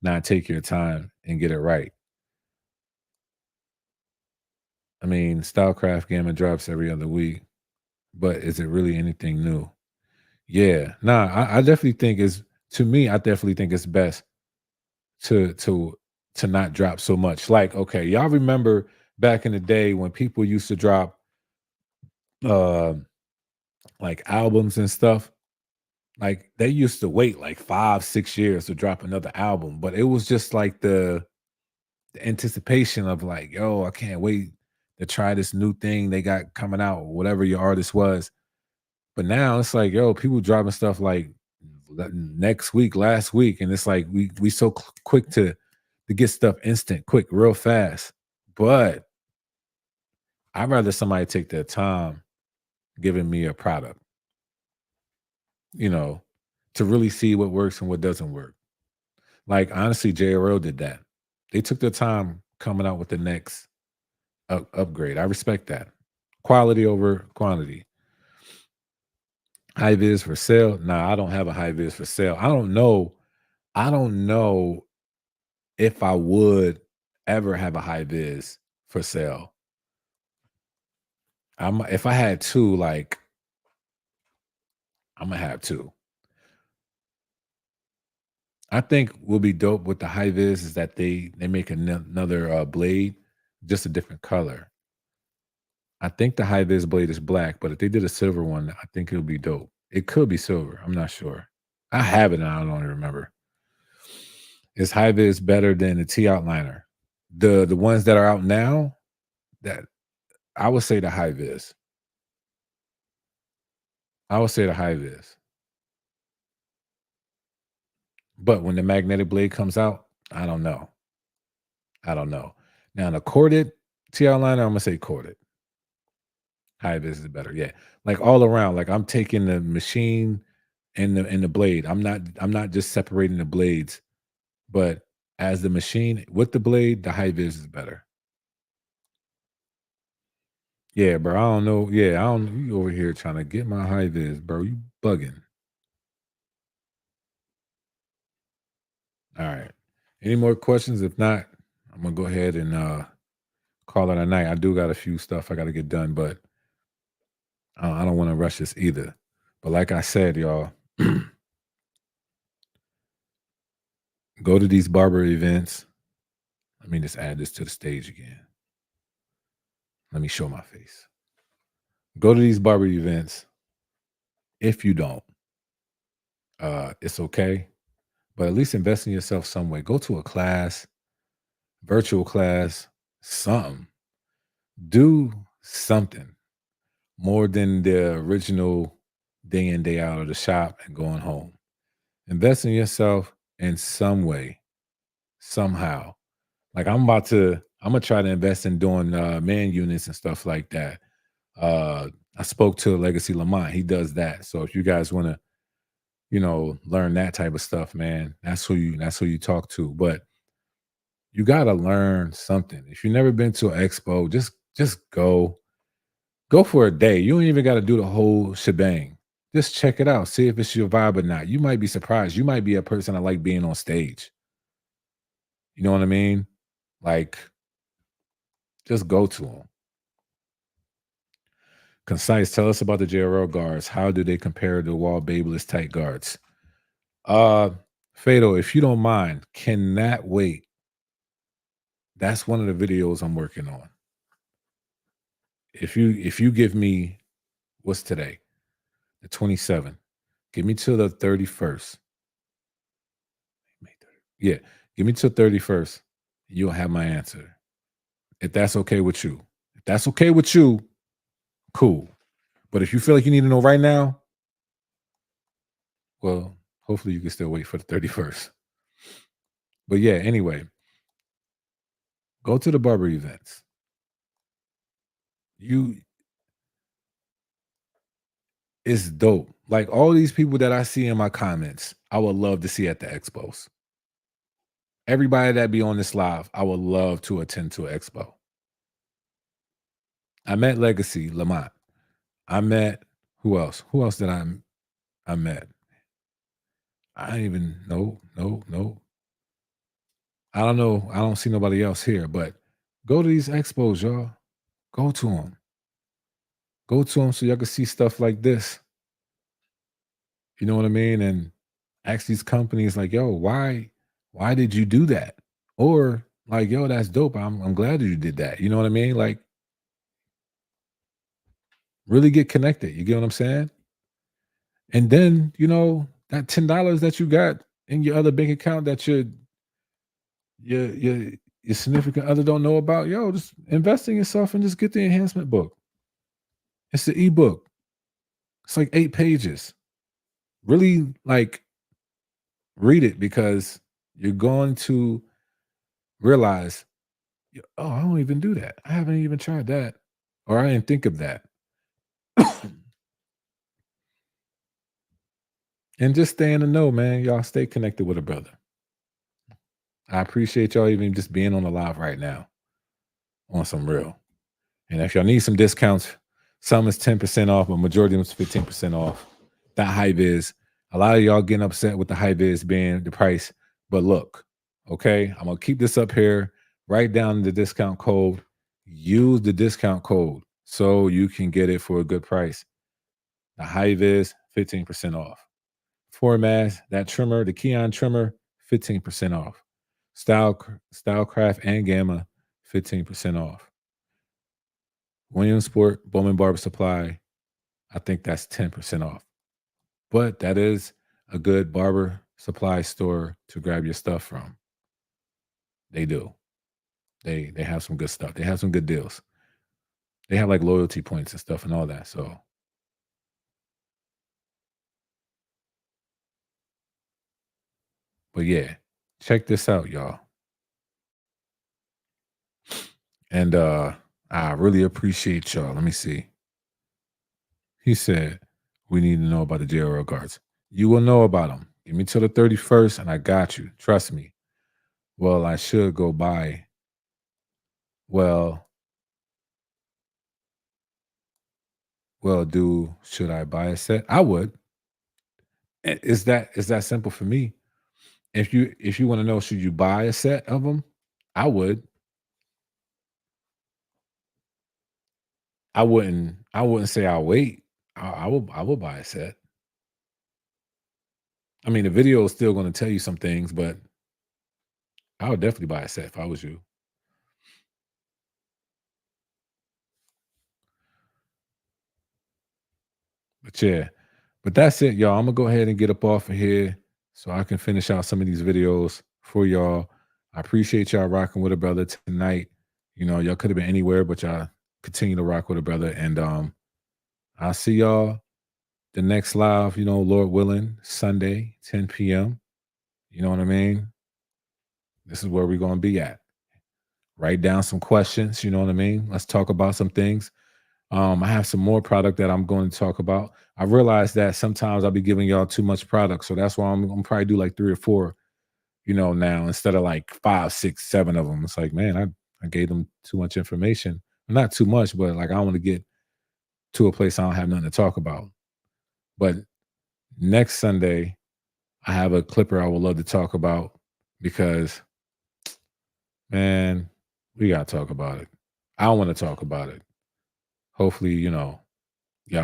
Speaker 1: not take your time and get it right? I mean, Stylecraft Gamma drops every other week, but is it really anything new? Yeah, nah, I definitely think it's to me. I definitely think it's best to to to not drop so much. Like, okay, y'all remember back in the day when people used to drop uh like albums and stuff? Like they used to wait like 5, 6 years to drop another album, but it was just like the anticipation of like, yo, I can't wait to try this new thing they got coming out, whatever your artist was. But now it's like, yo, people dropping stuff like next week, last week, and it's like we so quick to get stuff instant, quick, real fast. But I'd rather somebody take their time giving me a product, you know, to really see what works and what doesn't work. Like honestly, JRL did that. They took their time coming out with the next upgrade. I respect that. Quality over quantity. High vis for sale? Nah, I don't have a high vis for sale. I don't know. I don't know if I would ever have a high vis for sale. I'm if I had two, like I'm gonna have two. I think will be dope with the high vis is that they make another blade, just a different color. I think the high vis blade is black, but if they did a silver one, I think it would be dope. It could be silver. I'm not sure. I have it and I don't even remember. Is high vis better than the T outliner? The ones that are out now, that I would say the high vis. I would say the high vis. But when the magnetic blade comes out, I don't know. I don't know. Now the corded T outliner, I'm gonna say corded. High vis is better. Yeah. Like all around. Like I'm taking the machine and the blade. I'm not just separating the blades, but as the machine with the blade, the high vis is better. Yeah, bro. I don't know. Yeah, I don't you over here trying to get my high vis, bro. You bugging. All right. Any more questions? If not, I'm gonna go ahead and call it a night. I do got a few stuff I gotta get done, but I don't want to rush this either. But like I said, y'all, go to these barber events. Let me just add this to the stage again. Let me show my face. Go to these barber events. If you don't, it's okay. But at least invest in yourself some way. Go to a class, virtual class, something. Do something more than the original day in, day out of the shop and going home. Invest in yourself in some way, somehow. Like I'm gonna try to invest in doing man units and stuff like that. I spoke to Legacy Lamont. He does that. So if you guys want to, learn that type of stuff, man, that's who you talk to. But you gotta learn something. If you've never been to an expo, just go. Go for a day. You don't even got to do the whole shebang. Just check it out. See if it's your vibe or not. You might be surprised. You might be a person that like being on stage. You know what I mean? Like, just go to them. Concise, tell us about the JRL guards. How do they compare to wall babeless tight guards? Uh Fado, if you don't mind, cannot wait. That's one of the videos I'm working on. If you give me what's today? The 27th. Give me till the 31st. May 30. Yeah, give me till 31st. You'll have my answer. If that's okay with you. If that's okay with you, cool. But if you feel like you need to know right now, well, hopefully you can still wait for the 31st. But yeah, anyway, go to the barber events. You It's dope. Like all these people that I see in my comments, I would love to see at the expos. Everybody that be on this live, I would love to attend to an expo. I met Legacy Lamont. I met who else? Who else did I met? I don't even know. No, no. I don't know. I don't see nobody else here, but go to these expos, y'all. Go to them. Go to them so y'all can see stuff like this. You know what I mean? And ask these companies like, yo, why did you do that? Or like, yo, that's dope. I'm glad that you did that. You know what I mean? Like really get connected. You get what I'm saying? And then, that $10 that you got in your other bank account that your significant other don't know about, yo, just invest in yourself and just get the enhancement book. It's the ebook. It's like 8 pages. Really like read it because you're going to realize, oh, I don't even do that. I haven't even tried that. Or I didn't think of that. And just stay in the know, man. Y'all stay connected with a brother. I appreciate y'all even just being on the live right now on some real. And if y'all need some discounts, some is 10% off, but majority of them is 15% off. That high vis. A lot of y'all getting upset with the high vis being the price. But look, okay, I'm gonna keep this up here. Write down the discount code. Use the discount code so you can get it for a good price. The high vis, 15% off. Formas, that trimmer, the Keon trimmer, 15% off. Stylecraft and Gamma, 15% off. Williamsport, Bowman Barber Supply, I think that's 10% off. But that is a good barber supply store to grab your stuff from. They do. They have some good stuff. They have some good deals. They have like loyalty points and stuff and all that. So, but yeah, check this out, y'all. And I really appreciate y'all. Let me see. He said, "We need to know about the JRL cards. You will know about them. Give me till the 31st and I got you. Trust me." Well, I should go buy. Well, should I buy a set? I would. It's that simple for me. If you want to know, should you buy a set of them? I would. I wouldn't say I'll wait. I will buy a set. I mean, the video is still going to tell you some things, but I would definitely buy a set if I was you. But yeah, but that's it, y'all. I'm gonna go ahead and get up off of here so I can finish out some of these videos for y'all. I appreciate y'all rocking with a brother tonight. Y'all could have been anywhere, but y'all continue to rock with a brother. And I'll see y'all the next live, Lord willing, Sunday, 10 p.m. You know what I mean? This is where we're gonna be at. Write down some questions, you know what I mean? Let's talk about some things. I have some more product that I'm going to talk about. I realized that sometimes I'll be giving y'all too much product, so that's why I'm gonna probably do like 3 or 4, now instead of like 5, 6, 7 of them. It's like, man, I gave them too much information. Not too much, but like I want to get to a place I don't have nothing to talk about. But next Sunday, I have a clipper I would love to talk about because, man, we gotta talk about it. I want to talk about it. Hopefully, y'all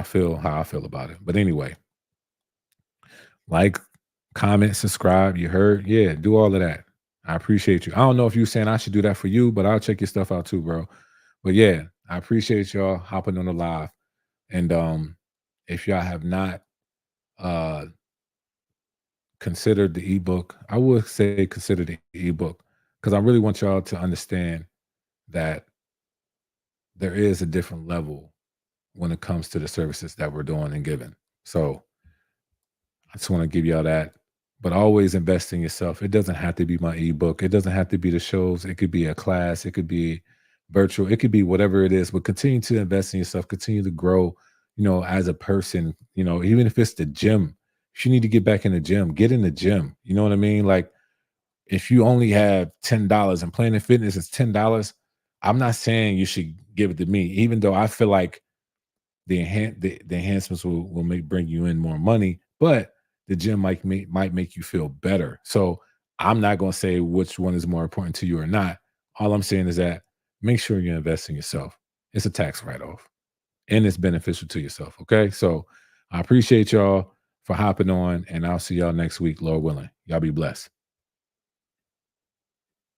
Speaker 1: feel how I feel about it. But anyway, like, comment, subscribe. You heard? Yeah, do all of that. I appreciate you. I don't know if you saying I should do that for you, but I'll check your stuff out too, bro. But yeah, I appreciate y'all hopping on the live. And if y'all have not uh considered the ebook, I would say consider the ebook because I really want y'all to understand that there is a different level when it comes to the services that we're doing and giving. So I just want to give y'all that. But always invest in yourself. It doesn't have to be my ebook. It doesn't have to be the shows. It could be a class. It could be virtual. It could be whatever it is. But continue to invest in yourself. Continue to grow, as a person, even if it's the gym. If you need to get back in the gym, get in the gym. You know what I mean? Like if you only have $10 and Planet Fitness is $10, I'm not saying you should give it to me, even though I feel like the enhancements will bring you in more money, but the gym might make you feel better. So I'm not going to say which one is more important to you or not. All I'm saying is that make sure you invest in yourself. It's a tax write-off and it's beneficial to yourself. Okay. So I appreciate y'all for hopping on and I'll see y'all next week, Lord willing. Y'all be blessed.